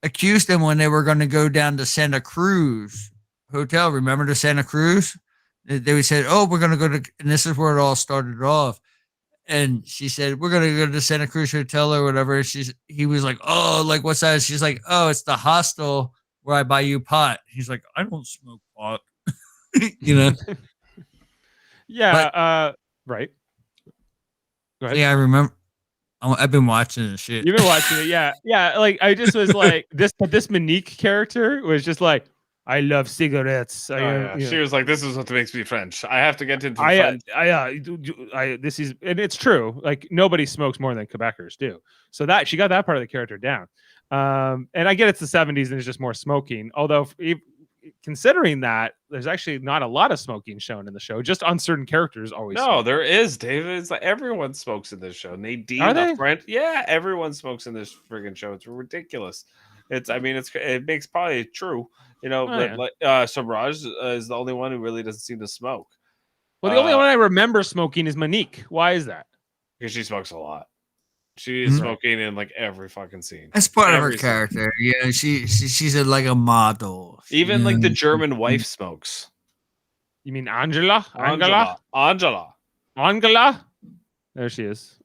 accused him when they were going to go down to Santa Cruz Hotel. Remember the Santa Cruz? They said, "Oh, we're going to go to," and this is where it all started off. And she said, "We're going to go to the Santa Cruz Hotel or whatever." He was like, "Oh, like what's that?" She's like, "Oh, it's the hostel where I buy you pot." He's like, "I don't smoke pot," Yeah. Right. Go ahead. Yeah, I remember. I've been watching this shit. You've been watching it, yeah. Like I just was like this Monique character was just like, I love cigarettes. She was like, "This is what makes me French. I have to get into French." This is, and it's true. Like nobody smokes more than Quebecers do. So that she got that part of the character down. And I get it's the 70s and there's just more smoking. Although, considering that, there's actually not a lot of smoking shown in the show, just on certain characters always. No, smoke. there is, David. It's like everyone smokes in this show. Nadine, Are they? a friend. Yeah, everyone smokes in this friggin' show. It's ridiculous. It makes probably true. But like Sabraj is the only one who really doesn't seem to smoke. Well, the only one I remember smoking is Monique. Why is that? Because she smokes a lot. She is smoking in like every fucking scene. That's part of her character. Yeah, she's like a model. Even like the German wife smokes. You mean Angela? Angela. There she is.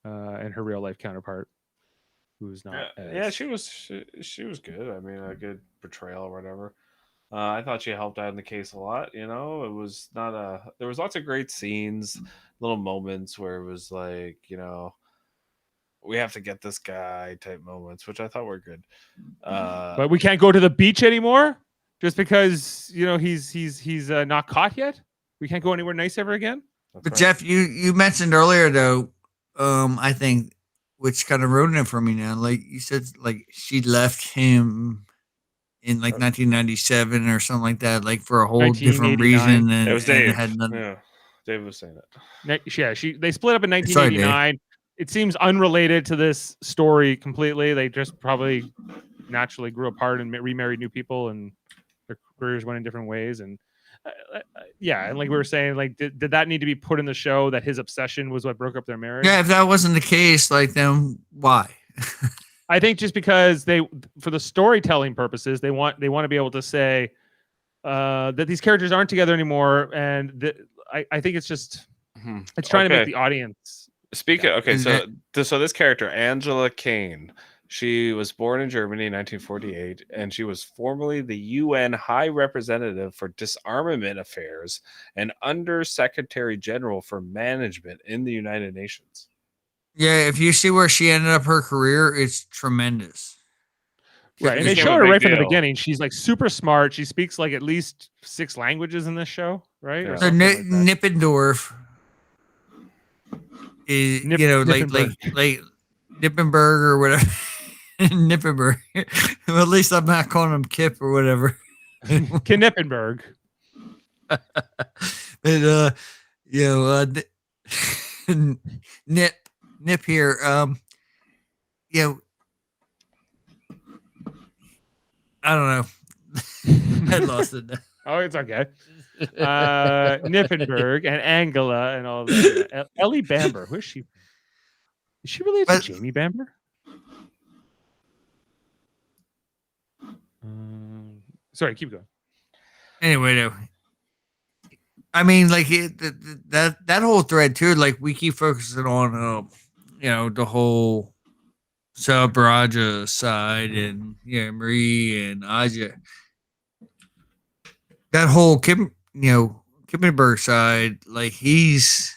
And her real life counterpart, who's not. She was good. I mean, a good portrayal or whatever. I thought she helped out in the case a lot. It was not there was lots of great scenes, little moments where it was like, we have to get this guy type moments, which I thought were good. But we can't go to the beach anymore just because, he's not caught yet. We can't go anywhere nice ever again. But right. Jeff, you mentioned earlier though, I think, which kind of ruined it for me now. Like you said, like she left him in like 1997 or something like that, like for a whole different reason. And it was Dave. Yeah, Dave was saying it. Yeah, they split up in 1989. It seems unrelated to this story completely. They just probably naturally grew apart and remarried new people, and their careers went in different ways. And and like we were saying, like did that need to be put in the show that his obsession was what broke up their marriage? Yeah, if that wasn't the case, like then why? I think just because for the storytelling purposes, they want to be able to say that these characters aren't together anymore, and I think it's just it's trying to make the audience. So this character, Angela Kane, she was born in Germany in 1948, and she was formerly the UN High Representative for Disarmament Affairs and Under Secretary General for Management in the United Nations. Yeah, if you see where she ended up her career, it's tremendous. Right, and they showed her right from the beginning. She's like super smart. She speaks like at least 6 languages in this show, right? Yeah. So Nippendorf is, like Nippenberg or whatever. Nippenberg. Well, at least I'm not calling him Kip or whatever. Knippenberg. But Nip here. I don't know. I lost it. Oh, it's okay. Nippenberg and Angela and all that. Ellie Bamber. Who is she? Is she related to Jamie Bamber? Sorry, keep going. Anyway, no. I mean, like that whole thread too. Like we keep focusing on, the whole Sabraja side and Marie and Aja. That whole Kippenberg side, like he's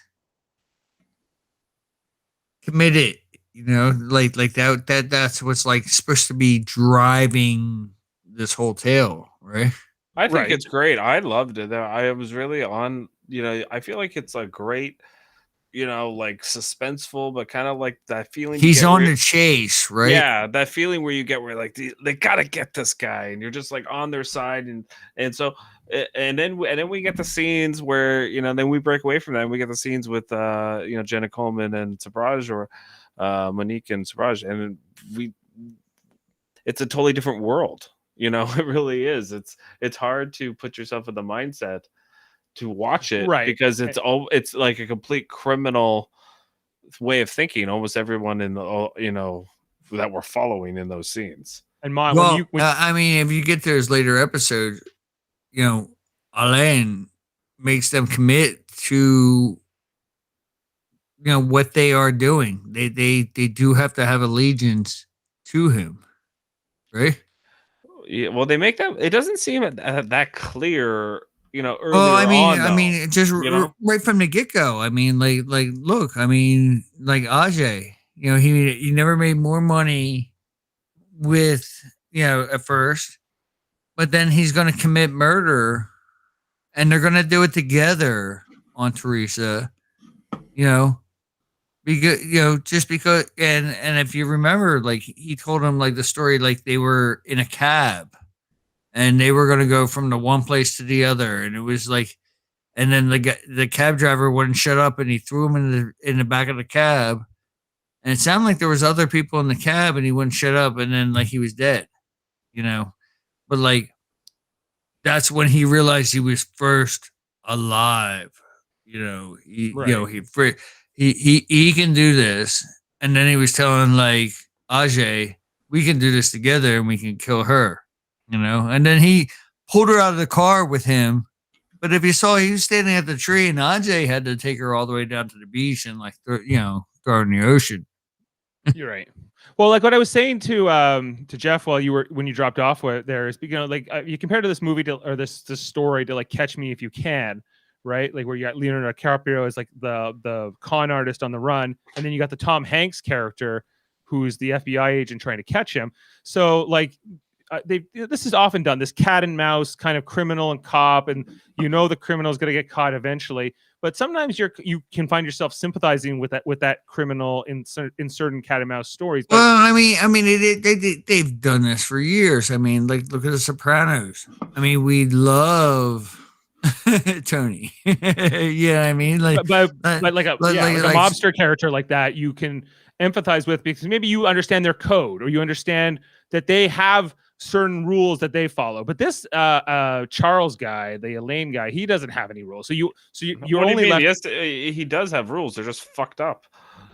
committed. Like that's what's like supposed to be driving this whole tale, right? I think it's great. I loved it. I was really on, I feel like it's a great, like suspenseful, but kind of like that feeling. He's on the chase, right? Yeah, that feeling where you get where like they gotta get this guy, and you're just like on their side, and so then we get the scenes where then we break away from that. And we get the scenes with Jenna Coleman and Sabraj, or Monique and Sabraj, and it's a totally different world. It really is. It's hard to put yourself in the mindset to watch it, right? Because it's like a complete criminal way of thinking. Almost everyone in the that we're following in those scenes. And Mott, I mean, if you get to his later episode, Alain makes them commit to what they are doing. They do have to have allegiance to him, right? Yeah, well, they make that. It doesn't seem that clear, earlier I mean, just right from the get go. I mean, like, look, I mean, like Ajay, he never made more money with, at first, but then he's going to commit murder, and they're going to do it together on Teresa, because just because, and if you remember, like he told him like the story, like they were in a cab and they were going to go from the one place to the other, and it was like, and then the cab driver wouldn't shut up, and he threw him in the back of the cab, and it sounded like there was other people in the cab, and he wouldn't shut up, and then like he was dead, but like that's when he realized he was first alive. Right. He can do this, and then he was telling like Ajay, we can do this together, and we can kill her. And then he pulled her out of the car with him. But if you saw, he was standing at the tree, and Ajay had to take her all the way down to the beach and like throw her in the ocean. You're right. Well, like what I was saying to Jeff when you dropped off there is, like you compare to this movie or this story to like Catch Me If You Can, right? Like where you got Leonardo DiCaprio as like the con artist on the run, and then you got the Tom Hanks character who's the FBI agent trying to catch him. So like this is often done, this cat and mouse kind of criminal and cop, and the criminal is going to get caught eventually. But sometimes you can find yourself sympathizing with that criminal in certain cat and mouse stories. But, well, I mean, they've done this for years. I mean, like look at The Sopranos. I mean, we love Tony. Yeah, I mean, like, but like a mobster character like that, you can empathize with because maybe you understand their code or you understand that they have certain rules that they follow. But this Charles guy, the Elaine guy, he doesn't have any rules. So you're only left. Yes, he does have rules. They're just fucked up.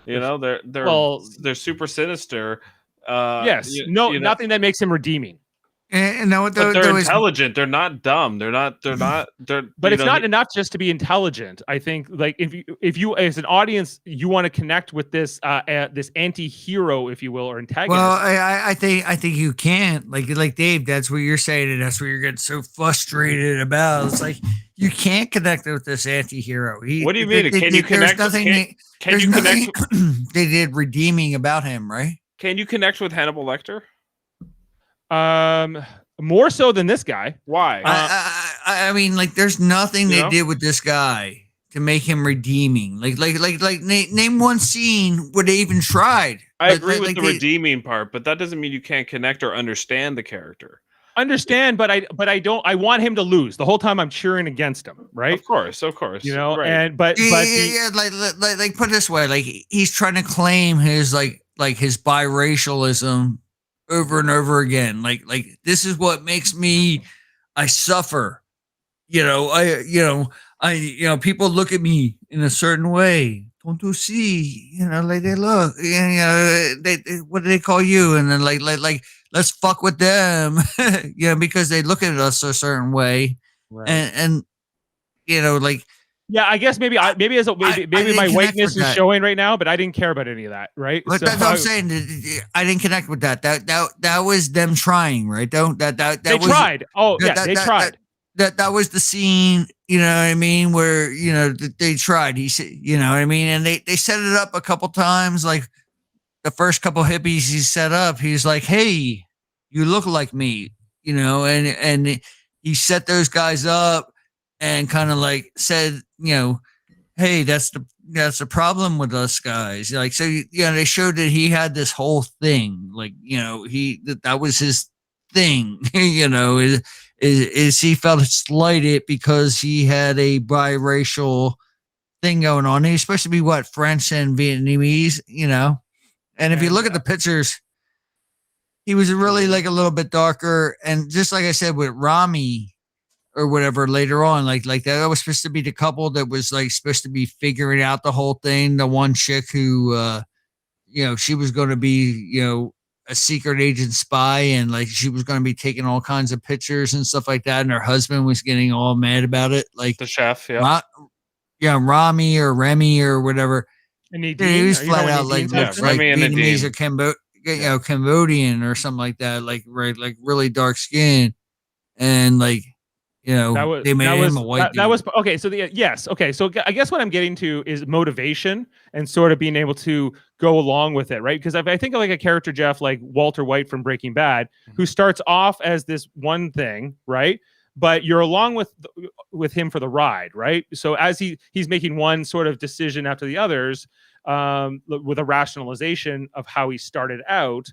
They're super sinister. Yes, nothing that makes him redeeming. And no, but they're intelligent. They're not dumb. They're not. But it's not enough just to be intelligent. I think, like if you as an audience, you want to connect with this this anti-hero, if you will, or antagonist. Well, I think you can't. Like Dave, that's what you're saying, and that's what you're getting so frustrated about. It's like you can't connect with this anti-hero. What do you mean? Can you connect? Can you connect? They did redeeming about him, right? Can you connect with Hannibal Lecter? More so than this guy. Why? I mean, like, there's nothing they did with this guy to make him redeeming. Like, name one scene where they even tried. I agree with the redeeming part, but that doesn't mean you can't connect or understand the character. Understand, but I don't. I want him to lose the whole time. I'm cheering against him, right? Of course. Right. And like put it this way, like he's trying to claim his like his biracialism over and over again. Like this is what makes me. I suffer. People look at me in a certain way. Don't you see? Like they look. They what do they call you? And then like let's fuck with them. Because they look at us a certain way. Right. And like. Yeah, I guess maybe my whiteness is showing right now, but I didn't care about any of that, right? But that's what I'm saying. I didn't connect with that. That was them trying, right? They tried. Oh, yeah, they tried. That was the scene, you know what I mean, where they tried. He said, you know what I mean, and they set it up a couple times. Like the first couple hippies he set up, he's like, "Hey, you look like me," and he set those guys up and kind of like said, "Hey, that's the problem with us guys." Like, so they showed that he had this whole thing, like that was his thing, is he felt slighted because he had a biracial thing going on. He's supposed to be French and Vietnamese, and if you look at the pictures, he was really like a little bit darker. And just like I said with Rami or whatever later on, like that was supposed to be the couple that was like supposed to be figuring out the whole thing. The one chick who, she was going to be, a secret agent spy, and like she was going to be taking all kinds of pictures and stuff like that. And her husband was getting all mad about it. Like the chef. Yeah. Rami or Remy or whatever. And he was flat out like Vietnamese or Cambodian or something like that. Like, right. Like really dark skin. And like, they made him a white dude. That was okay. So okay. So I guess what I'm getting to is motivation and sort of being able to go along with it, right? Because I think of like a character, Jeff, like Walter White from Breaking Bad, who starts off as this one thing, right? But you're along with him for the ride, right? So as he's making one sort of decision after the others, with a rationalization of how he started out.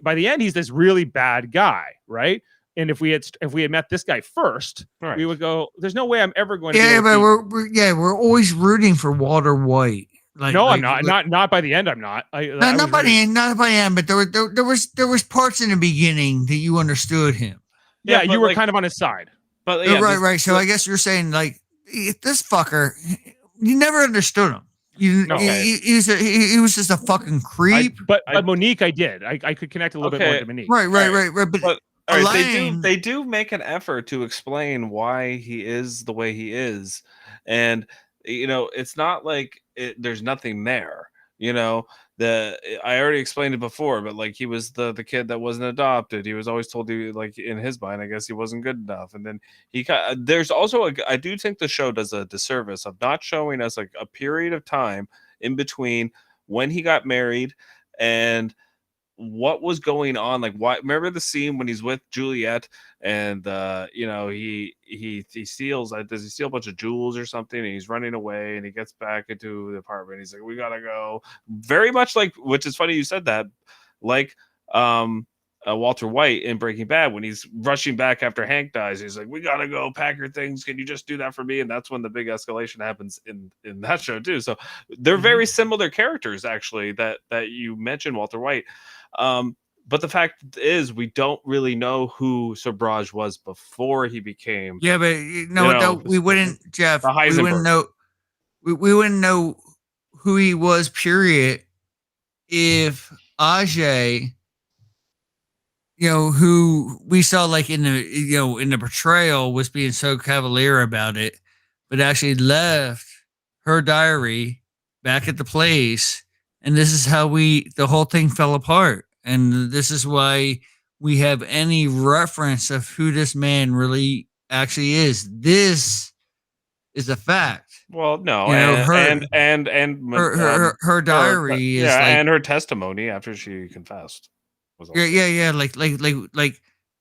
By the end, he's this really bad guy, right? And if we had met this guy first, Right. we would go, "There's no way I'm ever going to." Yeah, but we're always rooting for Walter White. No, I'm not. Not by the end. I'm not. Not by the end. Not by the end. But there was parts in the beginning that you understood him. Yeah, you were kind of on his side. But yeah, right. So I guess you're saying like this fucker, you never understood him. He was just a fucking creep. But Monique, I did. I could connect a little bit more to Monique. Right. But all right, they do make an effort to explain why he is the way he is, and it's not like there's nothing there. I already explained it before, but like he was the kid that wasn't adopted. He was always told to, like, in his mind, I guess he wasn't good enough. And then there's also I do think the show does a disservice of not showing us like a period of time in between when he got married and what was going on. Like, why? Remember the scene when he's with Juliet and he steals, does he steal a bunch of jewels or something, and he's running away and he gets back into the apartment. He's like, we gotta go. Very much like, which is funny you said that, like Walter White in Breaking Bad, when he's rushing back after Hank dies, he's like, we gotta go, pack your things, can you just do that for me? And that's when the big escalation happens in that show too. So they're very similar characters, actually, that you mentioned, Walter White. But the fact is, we don't really know who Sabraj was before he became. Yeah, but we wouldn't, Jeff. We wouldn't know. We wouldn't know who he was. Period. If Ajay, who we saw like in the portrayal, was being so cavalier about it, but actually left her diary back at the place, and this is how the whole thing fell apart. And this is why we have any reference of who this man really actually is. This is a fact. Well, no, her diary is and her testimony after she confessed. Yeah. Like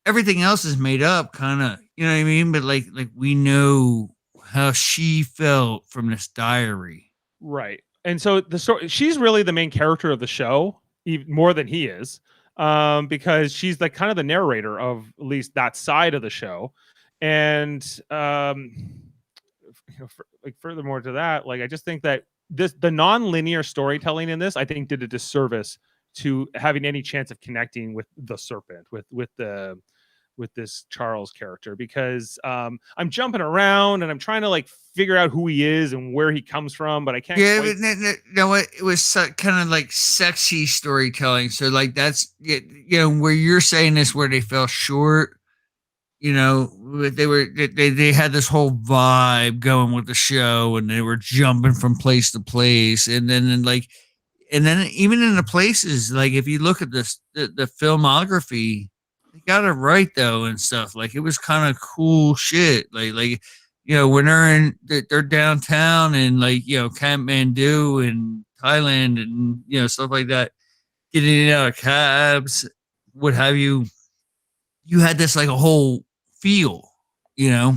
everything else is made up, kind of. You know what I mean? But like we know how she felt from this diary, right? And so the story, she's really the main character of the show, even more than he is, because she's like kind of the narrator of at least that side of the show. And furthermore to that, like I just think that the non-linear storytelling in this, I think, did a disservice to having any chance of connecting with the Serpent, with this Charles character, because I'm jumping around and I'm trying to like figure out who he is and where he comes from, but I can't. Yeah, it was kind of like sexy storytelling. So like that's where you're saying this, where they fell short. They had this whole vibe going with the show, and they were jumping from place to place, and then even in the places, like if you look at this the filmography, they got it right though and stuff. Like it was kind of cool shit. Like when they're downtown and like Kathmandu and Thailand and stuff like that, getting out of cabs, what have you. You had this like a whole feel, Yeah.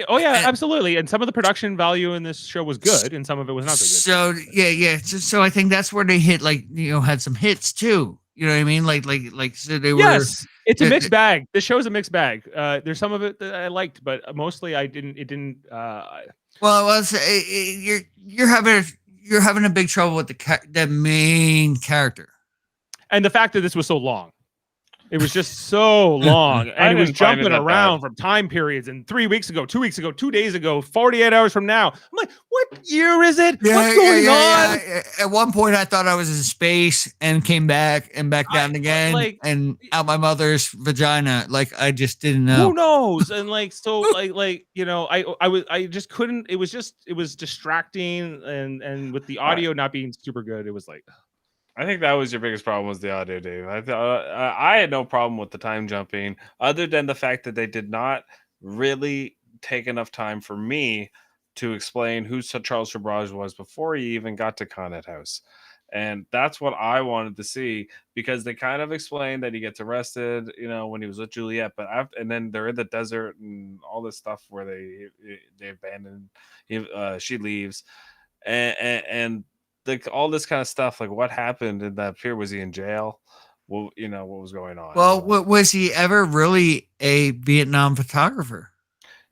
Oh yeah, absolutely. And some of the production value in this show was good, and some of it was not so good. So yeah. So I think that's where they hit, like had some hits too. You know what I mean? Like so they were. Yes, it's a mixed bag. This show is a mixed bag. There's some of it that I liked, but mostly I didn't. It didn't. Well, you're having a big trouble with the main character, and the fact that this was so long. It was just so long, and it was jumping around from time periods. And 3 weeks ago, 2 weeks ago, 2 days ago, 48 hours from now. I'm like, what year is it? What's going on? Yeah. At one point, I thought I was in space and came back and back down again, and out my mother's vagina. Like I just didn't know. Who knows? And like so, I just couldn't. It was distracting, and with the audio not being super good, it was like. I think that was your biggest problem, was the audio, Dave. I had no problem with the time jumping, other than the fact that they did not really take enough time for me to explain who Charles Sabraj was before he even got to Connaught House. And that's what I wanted to see, because they kind of explained that he gets arrested, when he was with Juliet, and then they're in the desert and all this stuff where they abandon him. She leaves. and like all this kind of stuff. Like, what happened in that pier? Was he in jail? Well, what was going on? Well, was he ever really a Vietnam photographer?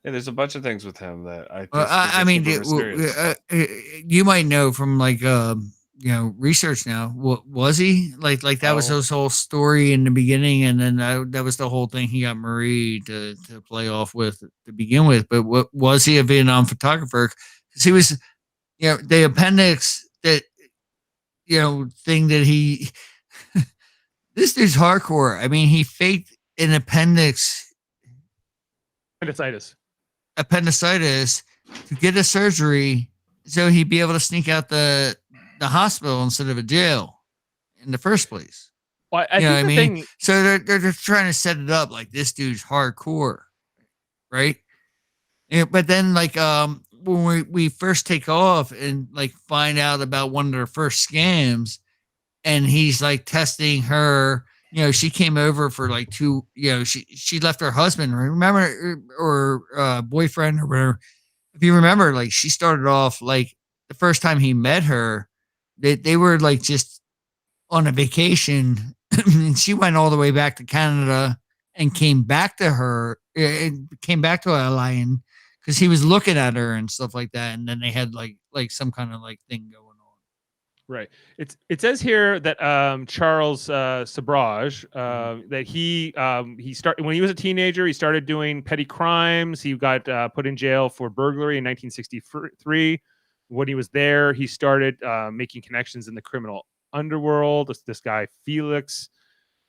Yeah, there's a bunch of things with him that I Well, just I mean, mysterious. you might know from like research now. Was he like that was Oh. his whole story in the beginning, and then that was the whole thing he got Marie to play off with to begin with. But what was he a Vietnam photographer? Because he was, the appendix that thing that he. This dude's hardcore. I mean, he faked an appendicitis to get a surgery so he'd be able to sneak out the hospital instead of a jail in the first place. Well, I think the thing. So they're trying to set it up like this dude's hardcore, right? Yeah, but then like when we first take off and like find out about one of their first scams, and he's like testing her. She came over for like she left her husband, remember, or boyfriend or whatever. If you remember, like she started off like the first time he met her, they were like just on a vacation, and she went all the way back to Canada and came back to Lion because he was looking at her and stuff like that, and then they had like some kind of like thing going on. Right. It says here that Charles Sabrage that he started when he was a teenager. He started doing petty crimes. He got put in jail for burglary in 1963. When he was there, he started making connections in the criminal underworld. This guy Felix,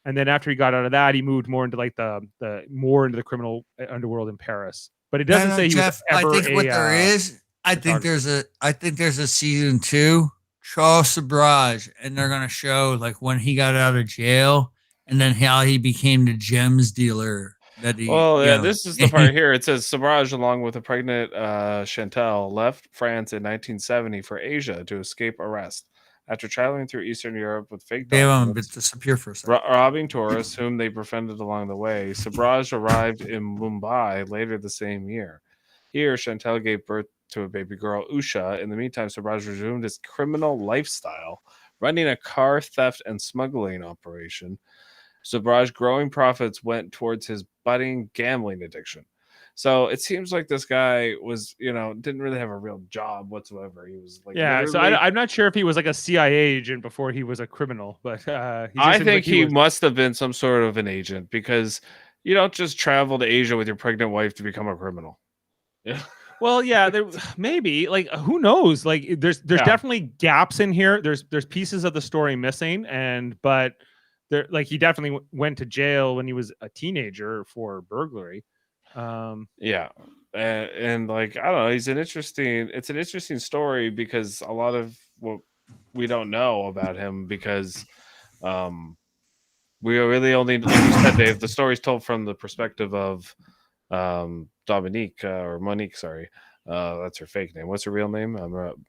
and then after he got out of that, he moved more into like the criminal underworld in Paris. But it doesn't say Jeff, he was ever I think what there is. I think there's a season 2. Charles Sabrage, and they're gonna show like when he got out of jail, and then how he became the gems dealer. This is the part here. It says Sabrage, along with a pregnant Chantal, left France in 1970 for Asia to escape arrest. After traveling through Eastern Europe with fake documents, disappear for a second. Robbing tourists whom they befriended along the way, Sabrage arrived in Mumbai later the same year. Here, Chantal gave birth to a baby girl, Usha. In the meantime, Sabrage resumed his criminal lifestyle, running a car theft and smuggling operation. Sabrage's growing profits went towards his budding gambling addiction. So it seems like this guy was, didn't really have a real job whatsoever. He was like, so I'm not sure if he was like a CIA agent before he was a criminal, but I think he must have been some sort of an agent, because you don't just travel to Asia with your pregnant wife to become a criminal. Yeah. Well, yeah, there maybe like who knows? Like there's definitely gaps in here. There's pieces of the story missing, but there like he definitely went to jail when he was a teenager for burglary. Yeah, and like I don't know, it's an interesting story because a lot of what we don't know about him because we really only, like you said, Dave, the story's told from the perspective of Monique, sorry. That's her fake name. What's her real name?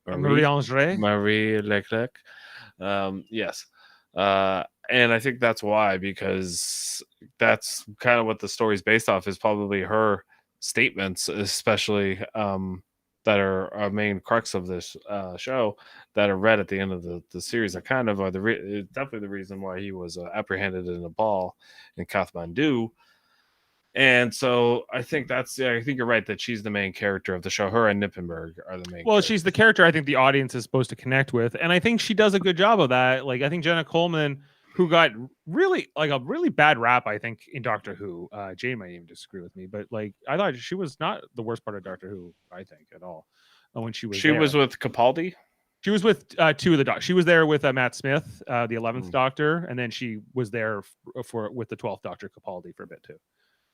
Marie Leclerc. Yes. And I think that's why, because that's kind of what the story's based off, is probably her statements, especially that are a main crux of this show, that are read at the end of the series. That kind of are definitely the reason why he was apprehended in a ball in Kathmandu. And so I think I think you're right that she's the main character of the show. Her and Nippenberg are the main. Well, she's the character I think the audience is supposed to connect with, and I think she does a good job of that. Like I think Jenna Coleman, who got really like a really bad rap, I think, in Doctor Who. Jay might even disagree with me, but like I thought she was not the worst part of Doctor Who, I think, at all. When she was with Capaldi. She was with two of the doctors. She was there with Matt Smith, the 11th Doctor, and then she was there with the 12th Doctor, Capaldi, for a bit too.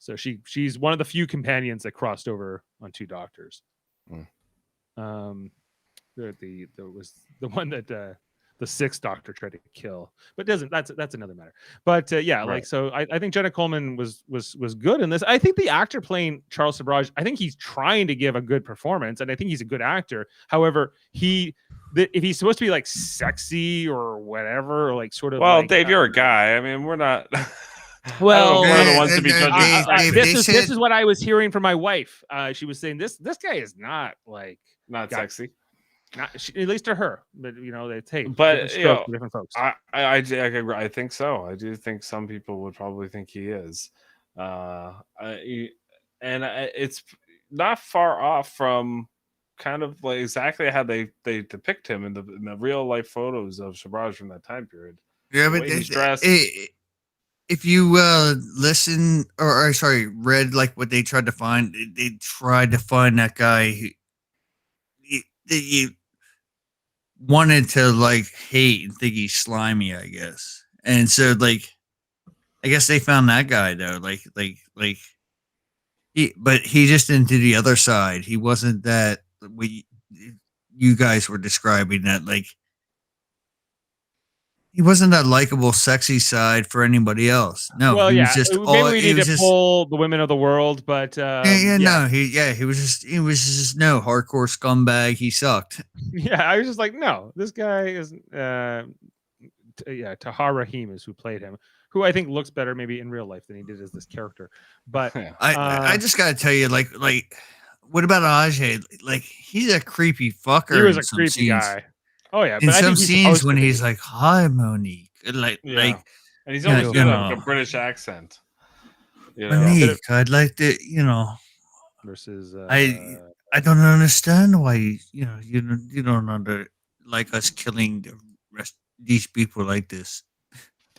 So she's one of the few companions that crossed over on two Doctors. There was the one that the 6th Doctor tried to kill, but that's another matter. But yeah, right. Like so, I think Jenna Coleman was good in this. I think the actor playing Charles Sabrage, I think he's trying to give a good performance, and I think he's a good actor. However, if he's supposed to be like sexy or whatever, or like sort of. Well, like, Dave, you're a guy. I mean, we're not. Well, we're the ones to be judging. This is what I was hearing from my wife. She was saying this guy is not like sexy. At least to her, but they take But, different strokes for different folks. I think so. I do think some people would probably think he is, it's not far off from kind of like exactly how they depict him in the real life photos of Shabazz from that time period. Yeah, The but way he's dressed. if you listen or sorry, read like what they tried to find, they tried to find that guy who you wanted to like hate and think he's slimy, I guess. And so like I guess they found that guy though. Like but he just didn't do the other side. He wasn't that we you guys were describing that like he wasn't that likable, sexy side for anybody else. No, Well, he was yeah, just maybe all. we It need was to just pull the women of the world, but no. He was just no hardcore scumbag. He sucked. yeah, I was just like, no, this guy is Tahar Rahim is who played him, who I think looks better maybe in real life than he did as this character. But I just gotta tell you, like what about Ajay? Like he's a creepy fucker. he was in a some creepy scenes. guy. Oh yeah, In but I some think scenes when he's like, "Hi, Monique," like and he's you always know, got like a British accent. You know, Monique, I'd like to, versus I don't understand why you don't like us killing the rest these people like this.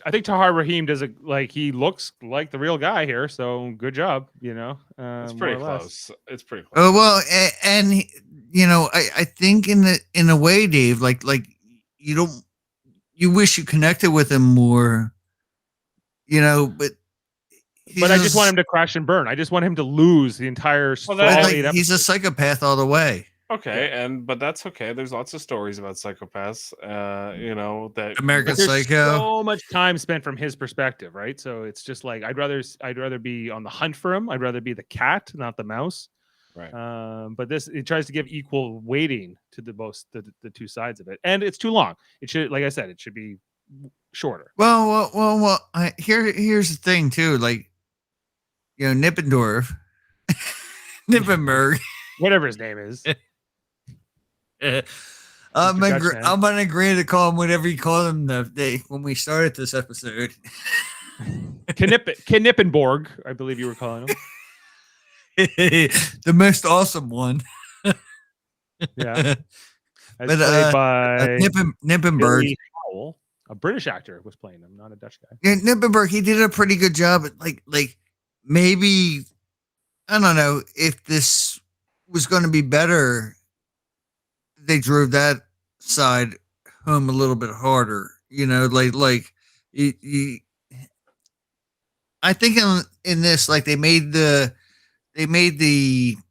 I think Tahar Rahim does he looks like the real guy here, so good job, it's more pretty or less. close. It's pretty close. Oh well, and I think in a way, Dave, like you wish you connected with him more, but I just want him to crash and burn. I just want him to lose the entire. He's a psychopath all the way. Okay, but that's okay. There's lots of stories about psychopaths. That American there's Psycho. So much time spent from his perspective, right? So it's just like I'd rather be on the hunt for him. I'd rather be the cat, not the mouse. Right. But it tries to give equal weighting to the two sides of it, and it's too long. It should, like I said, it should be shorter. Well. Here's the thing too. Like, Nippendorf, Nippenberg, whatever his name is. I'm gonna agree to call him whatever you call him when we started this episode. Knippenborg, I believe you were calling him. The most awesome one. Yeah. Played by Nippenberg. Howell, a British actor was playing him, not a Dutch guy. Yeah, Nippenberg, he did a pretty good job. Like maybe I don't know if this was going to be better. They drove that side home a little bit harder, I think in this, like they made the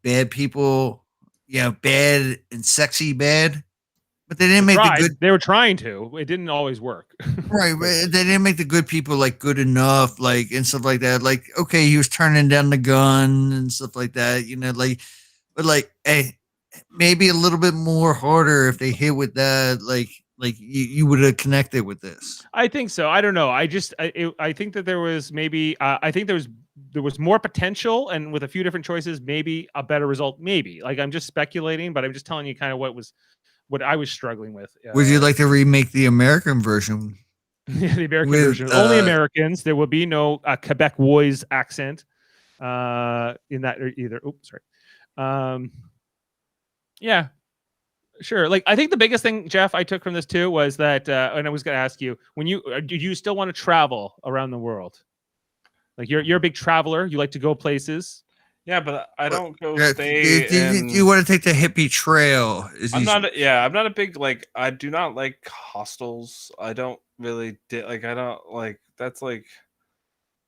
bad people, bad and sexy bad, but they didn't make the good. They were trying to. It didn't always work. Right. They didn't make the good people like good enough, like and stuff like that. Like, okay, he was turning down the gun and stuff like that, but like, hey, maybe a little bit more harder if they hit with that, like you would have connected with this. I think so. I don't know. I think that there was maybe I think there was more potential, and with a few different choices, maybe a better result. Maybe, like, I'm just speculating, but I'm just telling you kind of what I was struggling with. Would you like to remake the American version? The American version, only Americans. There will be no Quebecois accent in that either. Oops, sorry. Yeah, sure. Like, I think the biggest thing, Jeff, I took from this too was that, and I was going to ask you, do you still want to travel around the world? Like, you're a big traveler. You like to go places. Yeah, but I don't go You want to take the hippie trail? I'm not a big I do not like hostels. I don't really I don't like that's like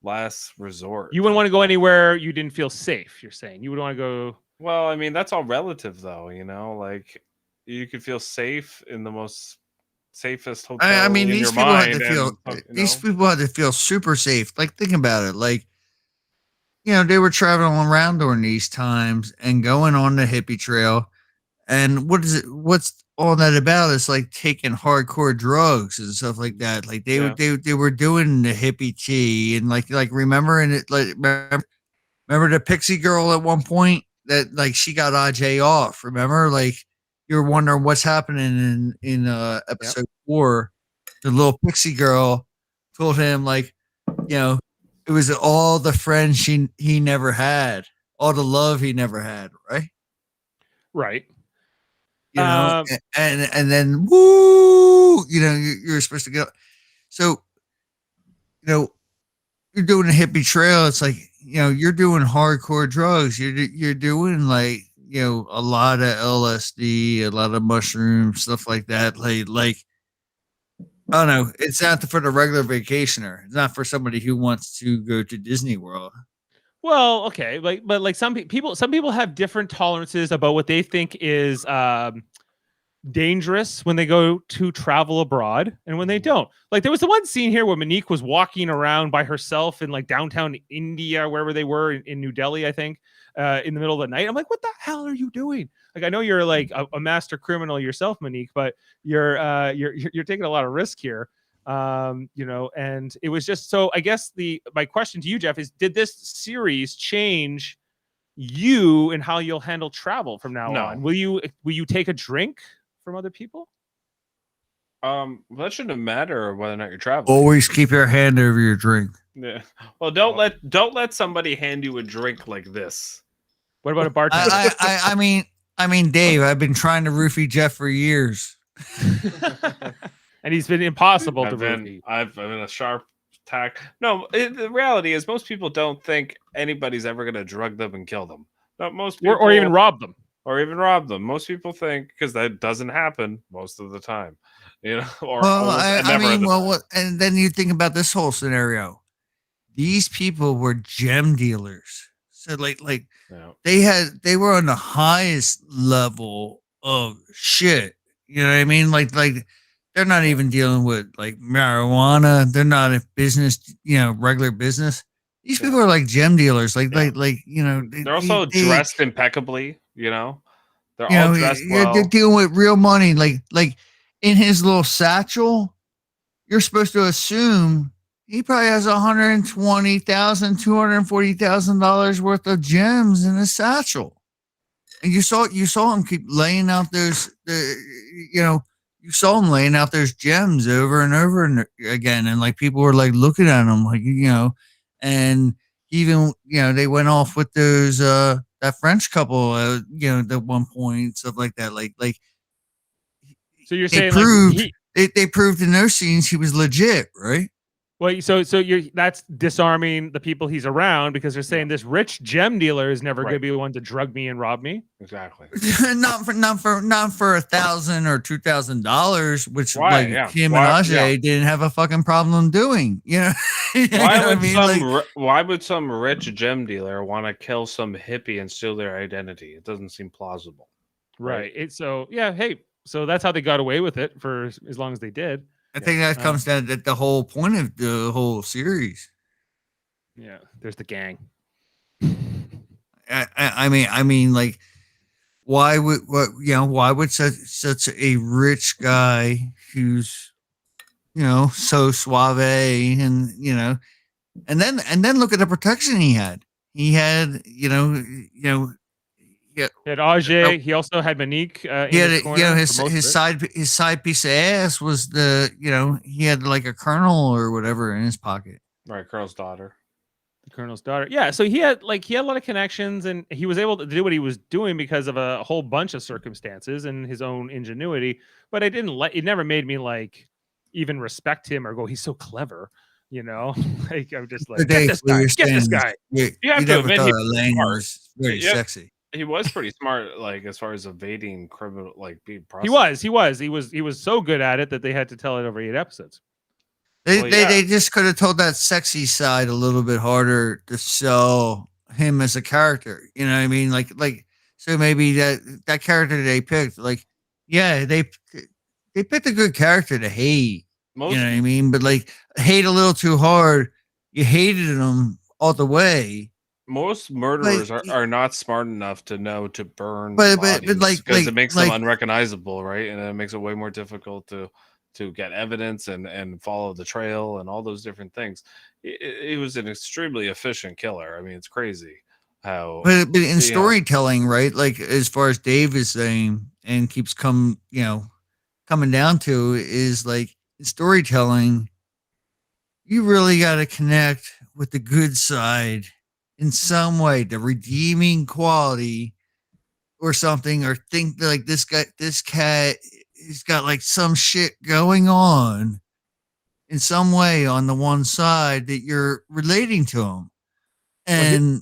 last resort. You wouldn't want to go anywhere you didn't feel safe. You're saying you would want to go. Well, I mean that's all relative, though. Like you could feel safe in the most safest hotel. I mean, in these your people mind had to feel. These know? people had to feel super safe. Like, think about it. Like, they were traveling around during these times and going on the hippie trail. And what's all that about? It's like taking hardcore drugs and stuff like that. Like they were doing the hippie tea and like remember the Pixie girl at one point that like she got Ajay off. Remember, like you're wondering what's happening in episode 4. The little pixie girl told him, like, it was all the friends he never had, all the love he never had, right? Right. And then woo, you're supposed to go. So, you're doing a hippie trail. It's like, you're doing hardcore drugs. You're doing like, a lot of LSD, a lot of mushrooms, stuff like that. Like, I don't know. It's not for the regular vacationer. It's not for somebody who wants to go to Disney World. Well, okay, but some people have different tolerances about what they think is dangerous when they go to travel abroad and when they don't. Like, there was the one scene here where Monique was walking around by herself in like downtown India, wherever they were in New Delhi, I think, in the middle of the night. I'm like, what the hell are you doing? Like, I know you're like a master criminal yourself, Monique, but you're taking a lot of risk here. And it was just, so I guess my question to you, Jeff, is, did this series change you and how you'll handle travel from now on? Will you take a drink from other people? That shouldn't matter whether or not you're traveling. Always keep your hand over your drink. Yeah. Well, don't let somebody hand you a drink like this. What about a bartender? I mean, Dave, I've been trying to roofie Jeff for years. And he's been impossible to roofie. I've been a sharp tack. No, the reality is most people don't think anybody's ever going to drug them and kill them. Not most people, or even rob them. Most people think, because that doesn't happen most of the time, and then you think about this whole scenario. These people were gem dealers, so they were on the highest level of shit. You know what I mean? Like they're not even dealing with like marijuana. They're not in business, regular business. These people are like gem dealers. They're also dressed impeccably. They're all dressed well. They're dealing with real money. Like in his little satchel, you're supposed to assume he probably has $120,000, $240,000 worth of gems in his satchel. And you saw him keep laying out you saw him laying out those gems over and over and again. And like people were like looking at him like, and even, they went off with those, that French couple, at one point, stuff like that. Like, so you're saying they proved in those scenes he was legit, right? Well, so that's disarming the people he's around, because they're saying this rich gem dealer is never going to be the one to drug me and rob me. Exactly. not for $1,000 or $2,000, which him and Ajay didn't have a fucking problem doing. Why would some rich gem dealer want to kill some hippie and steal their identity? It doesn't seem plausible. Right. So that's how they got away with it for as long as they did. I think that comes down to the whole point of the whole series. Yeah, there's the gang. I mean, like, why would such a rich guy who's, so suave and and then look at the protection he had. He had, he had Ajay. He also had Monique. He had, his side piece of ass was he had like a colonel or whatever in his pocket. Right, Colonel's daughter. The Colonel's daughter. Yeah, so he had a lot of connections, and he was able to do what he was doing because of a whole bunch of circumstances and his own ingenuity. But it never made me like even respect him or go, he's so clever. Like, I'm just like, get this guy. You have to admit, Lang was very sexy. He was pretty smart, like as far as evading criminal, like being processed. He was so good at it that they had to tell it over 8 episodes. They just could have told that sexy side a little bit harder to sell him as a character. You know what I mean? Like so maybe that character they picked, like, yeah, they picked a good character to hate. You know what I mean? But like hate a little too hard. You hated him all the way. Most murderers are not smart enough to know to burn bodies, because it makes them unrecognizable, right? And it makes it way more difficult to get evidence and follow the trail and all those different things. It was an extremely efficient killer. I mean, it's crazy how. But in storytelling, right? Like as far as Dave is saying, and keeps coming down to is like storytelling. You really got to connect with the good side in some way, the redeeming quality or something, or think that, like, this cat, he's got like some shit going on in some way on the one side that you're relating to him, Well, he- and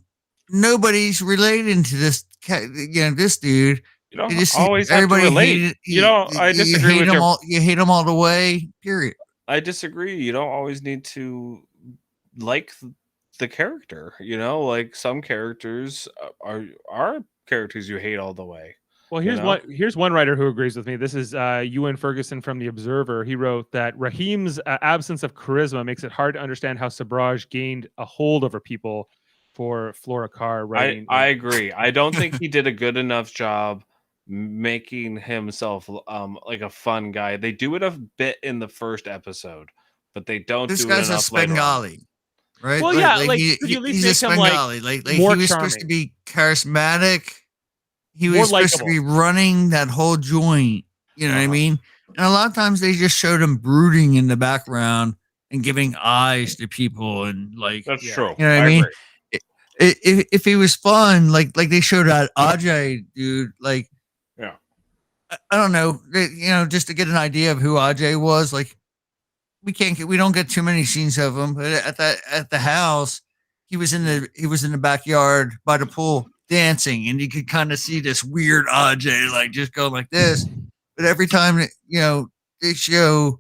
nobody's relating to this cat. This dude. You They don't just always have to everybody relate. hated. You know, I You disagree hate with them your. all. You hate them all the way. Period. I disagree. You don't always need to like the character. You know, like some characters are characters you hate all the way. Well, You know? here's one writer who agrees with me. This is Ewan Ferguson from The Observer. He wrote that Raheem's absence of charisma makes it hard to understand how Sabraj gained a hold over people for Flora Carr writing. I agree. I don't think he did a good enough job making himself like a fun guy. They do it a bit in the first episode, but they don't This do it guy's a enough later on. Spengali, right? Well, yeah, like, could you at least he's a make him, like, Spengali. Like more he was supposed to charming. be charismatic. He More was supposed to be running that whole joint. You know what I Uh-huh. mean? And a lot of times they just showed him brooding in the background and giving eyes to people, and like, That's Yeah. true. you know what I mean? agree. If he was fun, like they showed that Ajay dude, like, Yeah. I don't know, just to get an idea of who Ajay was. Like, we don't get too many scenes of him, but at the house, he was in the backyard by the pool dancing, and you could kind of see this weird Ajay like just going like this. But every time they show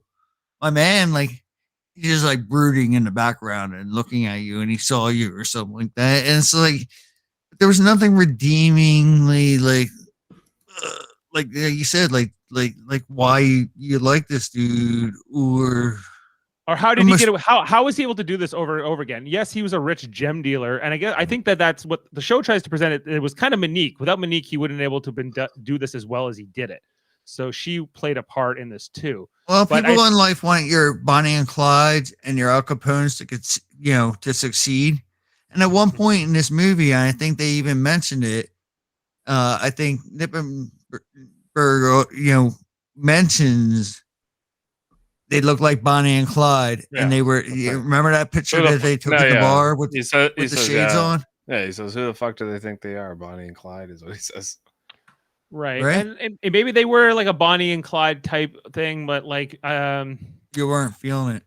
my man, like, he's just like brooding in the background and looking at you, and he saw you or something like that. And it's like there was nothing redeemingly like you said, like why you like this dude, or Or how did he almost- get it? How was he able to do this over and over again? Yes, he was a rich gem dealer, and I think that's what the show tries to present. It was kind of Monique. Without Monique, he wouldn't have been able to do this as well as he did it. So she played a part in this too. Well, But people in life want your Bonnie and Clyde and your Al Capones to succeed. And at one point in this movie, I think they even mentioned it. I think Nippenberg, mentions they look like Bonnie and Clyde, Yeah, and they were. okay. You remember that picture Who the that they took no, at the yeah. bar with He the says, shades yeah. on? Yeah, he says, "Who the fuck do they think they are?" Bonnie and Clyde is what he says. Right. Right? And maybe they were like a Bonnie and Clyde type thing, but like You weren't feeling it.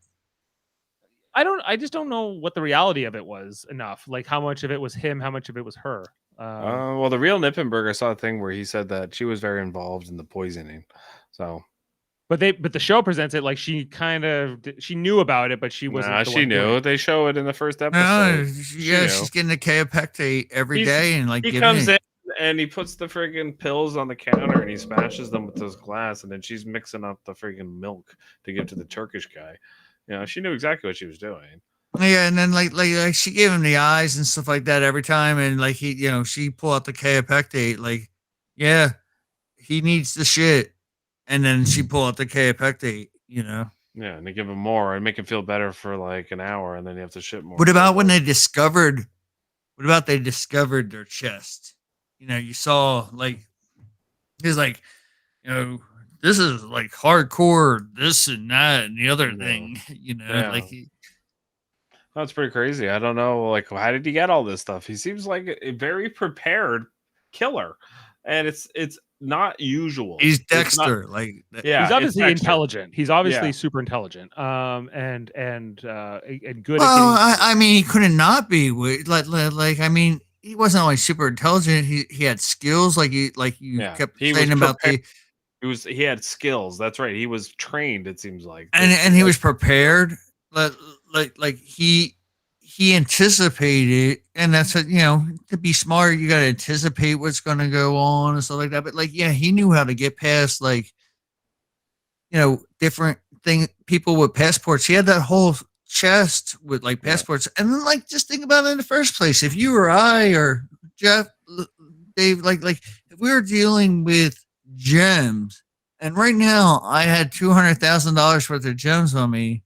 I just don't know what the reality of it was enough. Like how much of it was him, how much of it was her. Well, the real Nippenberg, I saw a thing where he said that she was very involved in the poisoning. So, but the show presents it like she knew about it, but she wasn't. nah, the she one doing knew. it. They show it in the first No, episode. yeah, knew. she's getting a Kaopectate every He's- day, and like He giving comes it. in and he puts the friggin' pills on the counter and he smashes them with his glass, and then she's mixing up the friggin' milk to give to the Turkish guy. You know, she knew exactly what she was doing. Yeah, and then like she gave him the eyes and stuff like that every time, and like she pulled out the Kaopectate, like, yeah, he needs the shit, and then she pulled out the Kaopectate. Yeah, and they give him more and make him feel better for like an hour, and then you have to shit more. What about when like, they discovered? What about they discovered their chest? You saw like he's like, this is like hardcore, this and that and the other Yeah. thing. Yeah. Like. That's pretty crazy. I don't know, like, how did he get all this stuff? He seems like a very prepared killer, and it's not usual. He's It's not- Dexter, yeah, He's it's obviously Dexter. intelligent. He's obviously Yeah. super intelligent. And good Well, at I mean, he couldn't not be. I mean, he wasn't only super intelligent. He had skills, like you Yeah, kept he was saying about prepared. He had skills. That's right. He was trained. It seems like, and he was prepared. Like he anticipated, and that's what, to be smart, you got to anticipate what's going to go on and stuff like that. But like, yeah, he knew how to get past different people with passports. He had that whole chest with like passports, and then like just think about it in the first place. If you or I or Jeff, Dave, like if we were dealing with gems, and right now I had $200,000 worth of gems on me,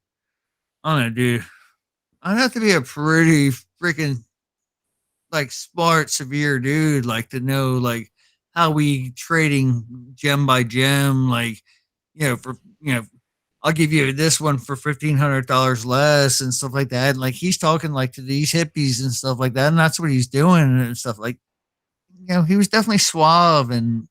I don't know, dude. I'd have to be a pretty freaking like smart, severe dude, like to know like how we trading gem by gem, like, I'll give you this one for $1,500 less and stuff like that. And like he's talking like to these hippies and stuff like that, and that's what he's doing and stuff like. He was definitely suave and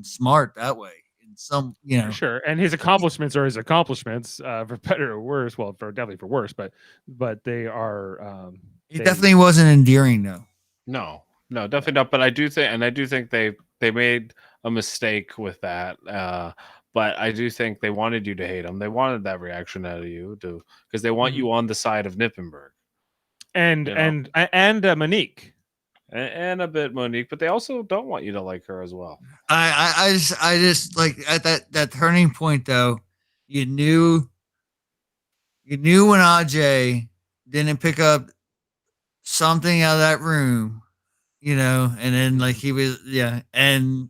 smart that way. In some, Sure, and his accomplishments are his accomplishments, for better or worse. Well, definitely for worse, but they are. He definitely wasn't endearing, though. No, definitely not. But I do think they made a mistake with that. But I do think they wanted you to hate him. They wanted that reaction out of you because they want you on the side of Nippenberg and Monique. And a bit Monique, but they also don't want you to like her as well. I just like at that turning point though, you knew when Ajay didn't pick up something out of that room, and then like he was and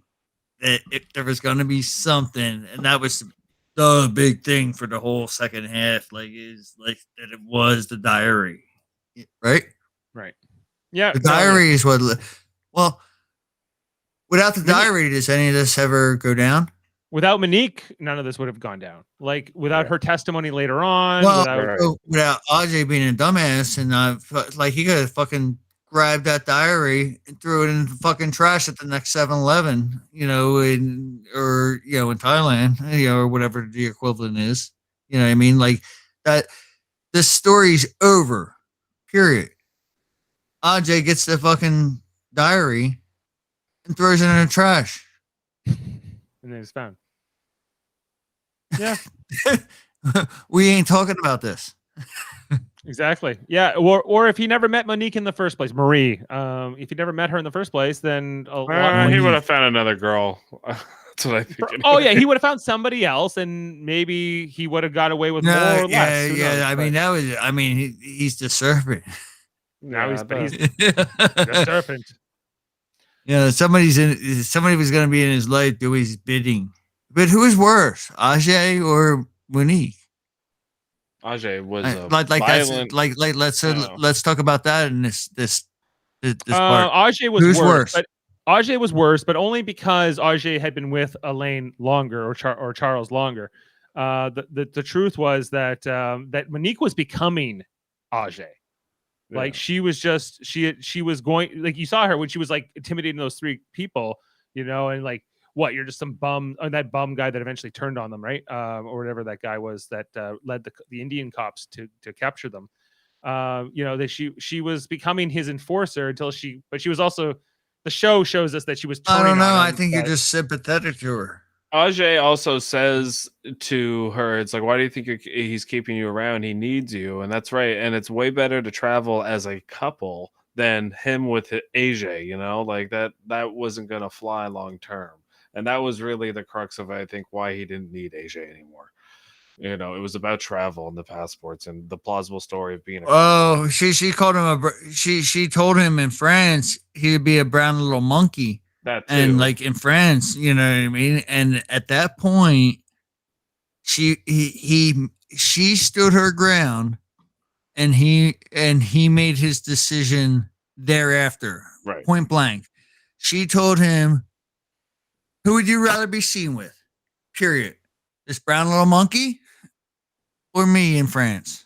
there was gonna be something, and that was the big thing for the whole second half, that it was the diary, right? Right. Yeah, the diary is what. Well, without the diary, does any of this ever go down? Without Monique, none of this would have gone down. Like without her testimony later on. Without Ajay being a dumbass and he could have fucking grabbed that diary and threw it in the fucking trash at the next 7-Eleven, in Thailand, or whatever the equivalent is. You know what I mean? Like that. This story's over. Period. Ajay gets the fucking diary and throws it in the trash. And then it's found. Yeah. We ain't talking about this. Exactly. Yeah. Or if he never met Monique in the first place, Marie, if he never met her in the first place, then he would have found another girl. That's what I think. Oh yeah, he would have found somebody else, and maybe he would have got away with more or less. Yeah. He's the serpent. Now he's the serpent. Yeah, somebody was going to be in his life do his bidding. But who is worse, Ajay or Monique? Ajay was violent. Let's talk about that in this part. Ajay was worse. But Ajay was worse, but only because Ajay had been with Elaine longer, or Charles longer. The truth was that Monique was becoming Ajay. Like she was just she was going, like you saw her when she was like intimidating those three people, and like, what, you're just some bum, that bum guy that eventually turned on them, right? Or whatever that guy was that led the Indian cops to capture them. That she was becoming his enforcer but she was also, the show shows us that she was turning I don't know. on I think you're just sympathetic to her. Ajay also says to her, it's like, why do you think he's keeping you around? He needs you. And that's right. And it's way better to travel as a couple than him with Ajay, like that wasn't going to fly long term. And that was really the crux of, I think, why he didn't need Ajay anymore. It was about travel and the passports and the plausible story of being she called him she told him in France he'd be a brown little monkey. That too. And like in France, you know what I mean? And at that point, she stood her ground, and he made his decision thereafter. Right. Point blank. She told him, who would you rather be seen with? Period. This brown little monkey or me in France?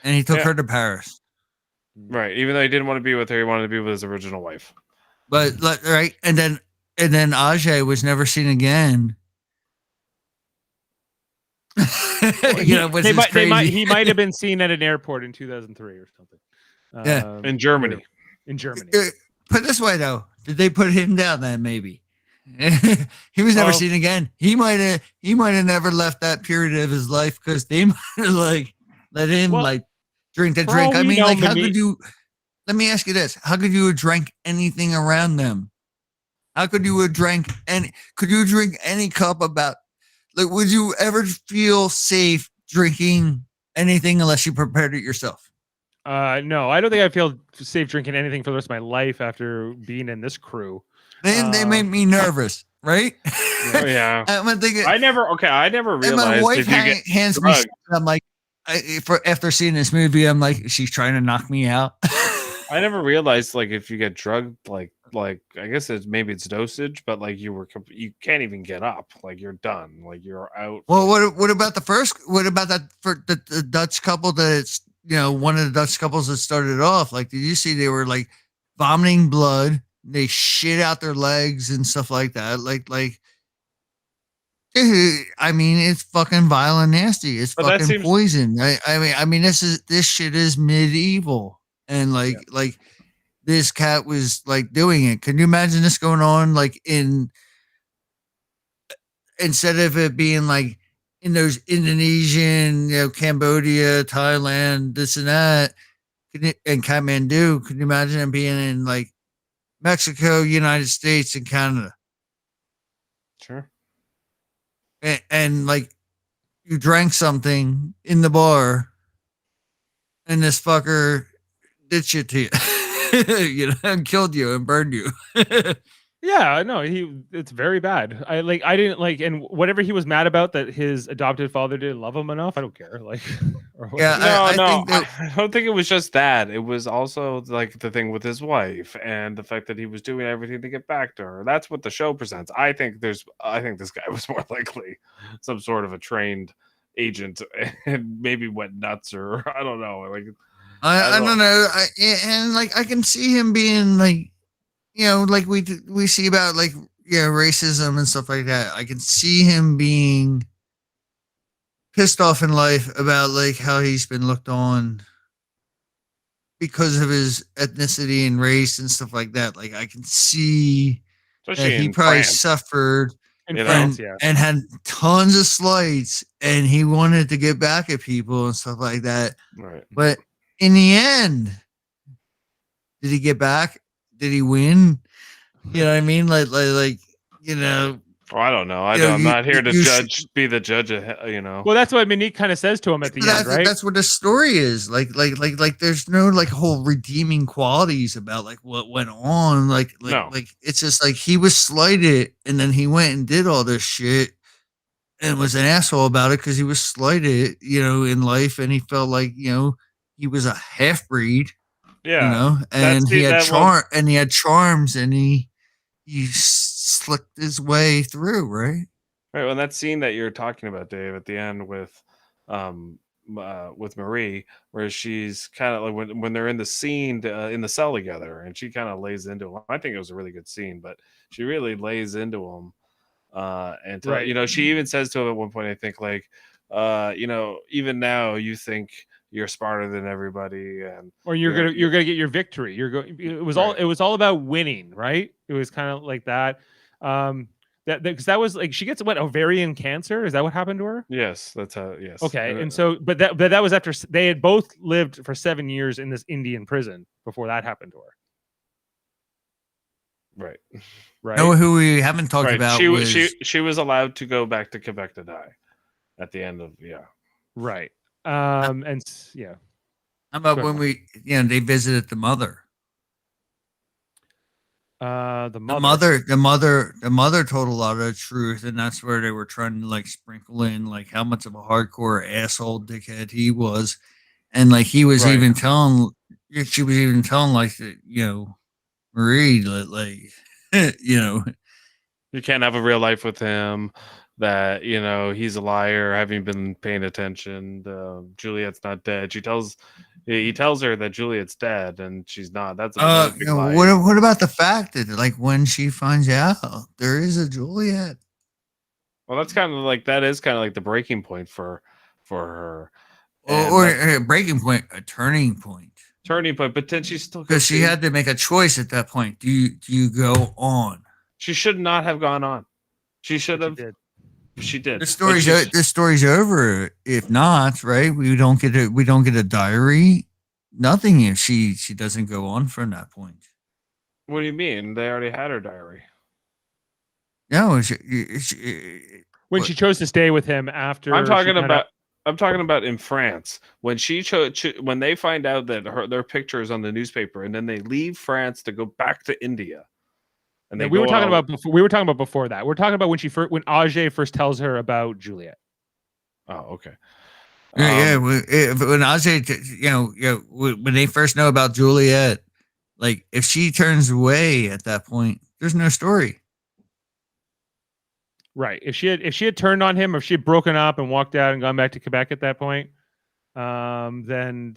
And he took her to Paris. Right. Even though he didn't want to be with her, he wanted to be with his original wife. But right, and then Ajay was never seen again. He might have been seen at an airport in 2003 or something. In Germany. Put this way though, did they put him down then? Maybe he was never seen again. He might have never left that period of his life because they might have let him drink the drink. I mean, how could you? Let me ask you this: how could you have drank anything around them? How could you have drank any? Could you drink any cup about? Like, would you ever feel safe drinking anything unless you prepared it yourself? No, I don't think I feel safe drinking anything for the rest of my life after being in this crew. They make me nervous, right? Yeah. I'm thinking. I never realized. And my wife hands me. I'm like, after seeing this movie, I'm like, she's trying to knock me out. I never realized like if you get drugged, like I guess maybe it's dosage, but like you can't even get up, like you're done, like you're out. Well, what about the first? What about that for the Dutch couple that's one of the Dutch couples that started off? Like, did you see they were like vomiting blood? They shit out their legs and stuff like that. Like, I mean, it's fucking vile and nasty. It's But that fucking seems- poison. I mean, this shit is medieval, and like this cat was like doing it. Can you imagine this going on like instead of it being like in those Indonesian, Cambodia, Thailand, this and that, and Kathmandu? Can you imagine it being in like Mexico, United States, and Canada? Sure. And like you drank something in the bar and this fucker did shit to you, and killed you and burned you. Yeah, no, it's very bad. I didn't like, and whatever he was mad about that his adopted father didn't love him enough, I don't care. Like, or Yeah, I don't think it was just that. It was also like the thing with his wife and the fact that he was doing everything to get back to her. That's what the show presents. I think this guy was more likely some sort of a trained agent and maybe went nuts, or I don't know. Like, I don't know. And like I can see him being like, like we see about like racism and stuff like that. I can see him being pissed off in life about like how he's been looked on because of his ethnicity and race and stuff like that. Like I can see especially that he in probably France. suffered in You know? France, yeah. and had tons of slights, and he wanted to get back at people and stuff like that. Right. But in the end, did he get back? Did he win? You know what I mean? Like, Well, I don't know. I'm not here to be the judge of, Well, that's what Monique kind of says to him at the end, right? That's what the story is. Like, there's no like whole redeeming qualities about like what went on. Like, it's just like he was slighted, and then he went and did all this shit, and was an asshole about it because he was slighted, in life, and he felt like he was a half breed, Yeah. and he had charms, and he slicked his way through, right? Right. Well, that scene that you're talking about, Dave, at the end with Marie, where she's kind of like when they're in the scene in the cell together, and she kind of lays into him. I think it was a really good scene, but she really lays into him. And Right. she even says to him at one point, I think, like, even now you think you're smarter than everybody, and Or you're gonna get your victory. It was all about winning, right? It was kind of like that. Because that was like she gets ovarian cancer. Is that what happened to her? yes, that's how. Yes. Okay, and so but that was after they had both lived for 7 years in this Indian prison before that happened to her. Right. Right. No, who we haven't talked Right. about She was allowed to go back to Quebec to die at the end of Right. Yeah. How about Go when ahead. they visited the mother? The mother told a lot of the truth, and that's where they were trying to like sprinkle in like how much of a hardcore asshole dickhead he was, and like he was Right. even telling, she was even telling like Marie like you can't have a real life with him, that he's a liar, having been paying attention. Juliet's not dead. He tells her that Juliet's dead, and she's not. That's a big lie. what about the fact that like when she finds out there is a Juliet? Well, that's kind of like the breaking point for her. Or a breaking point, a turning point. Turning point, but then she's still, Because she had to make a choice at that point. Do you go on? She should not have gone on. She should have. She did. The story's over. If not, right? We don't get a diary. Nothing if she doesn't go on from that point. What do you mean? They already had her diary. No, When she chose to stay with him after. I'm talking about in France when when they find out that their picture is on the newspaper, and then they leave France to go back to India. And we were talking about before that. We're talking about when Ajay first tells her about Juliet. Oh, okay. When Ajay, when they first know about Juliet, Like if she turns away at that point, there's no story. Right. If she had turned on him, or if she had broken up and walked out and gone back to Quebec at that point, then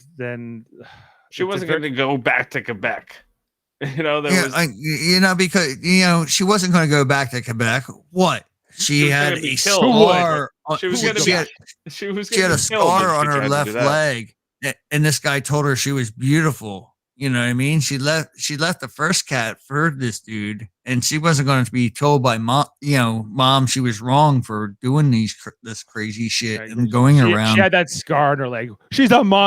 She wasn't going to go back to Quebec. There was because she wasn't going to go back to Quebec. What? She had a scar. She was going to be. She had a scar on her left leg, and this guy told her she was beautiful. You know what I mean? She left the first cat for this dude, and she wasn't going to be told by mom she was wrong for doing this crazy shit and going around. She had that scar on her leg. She's a monster.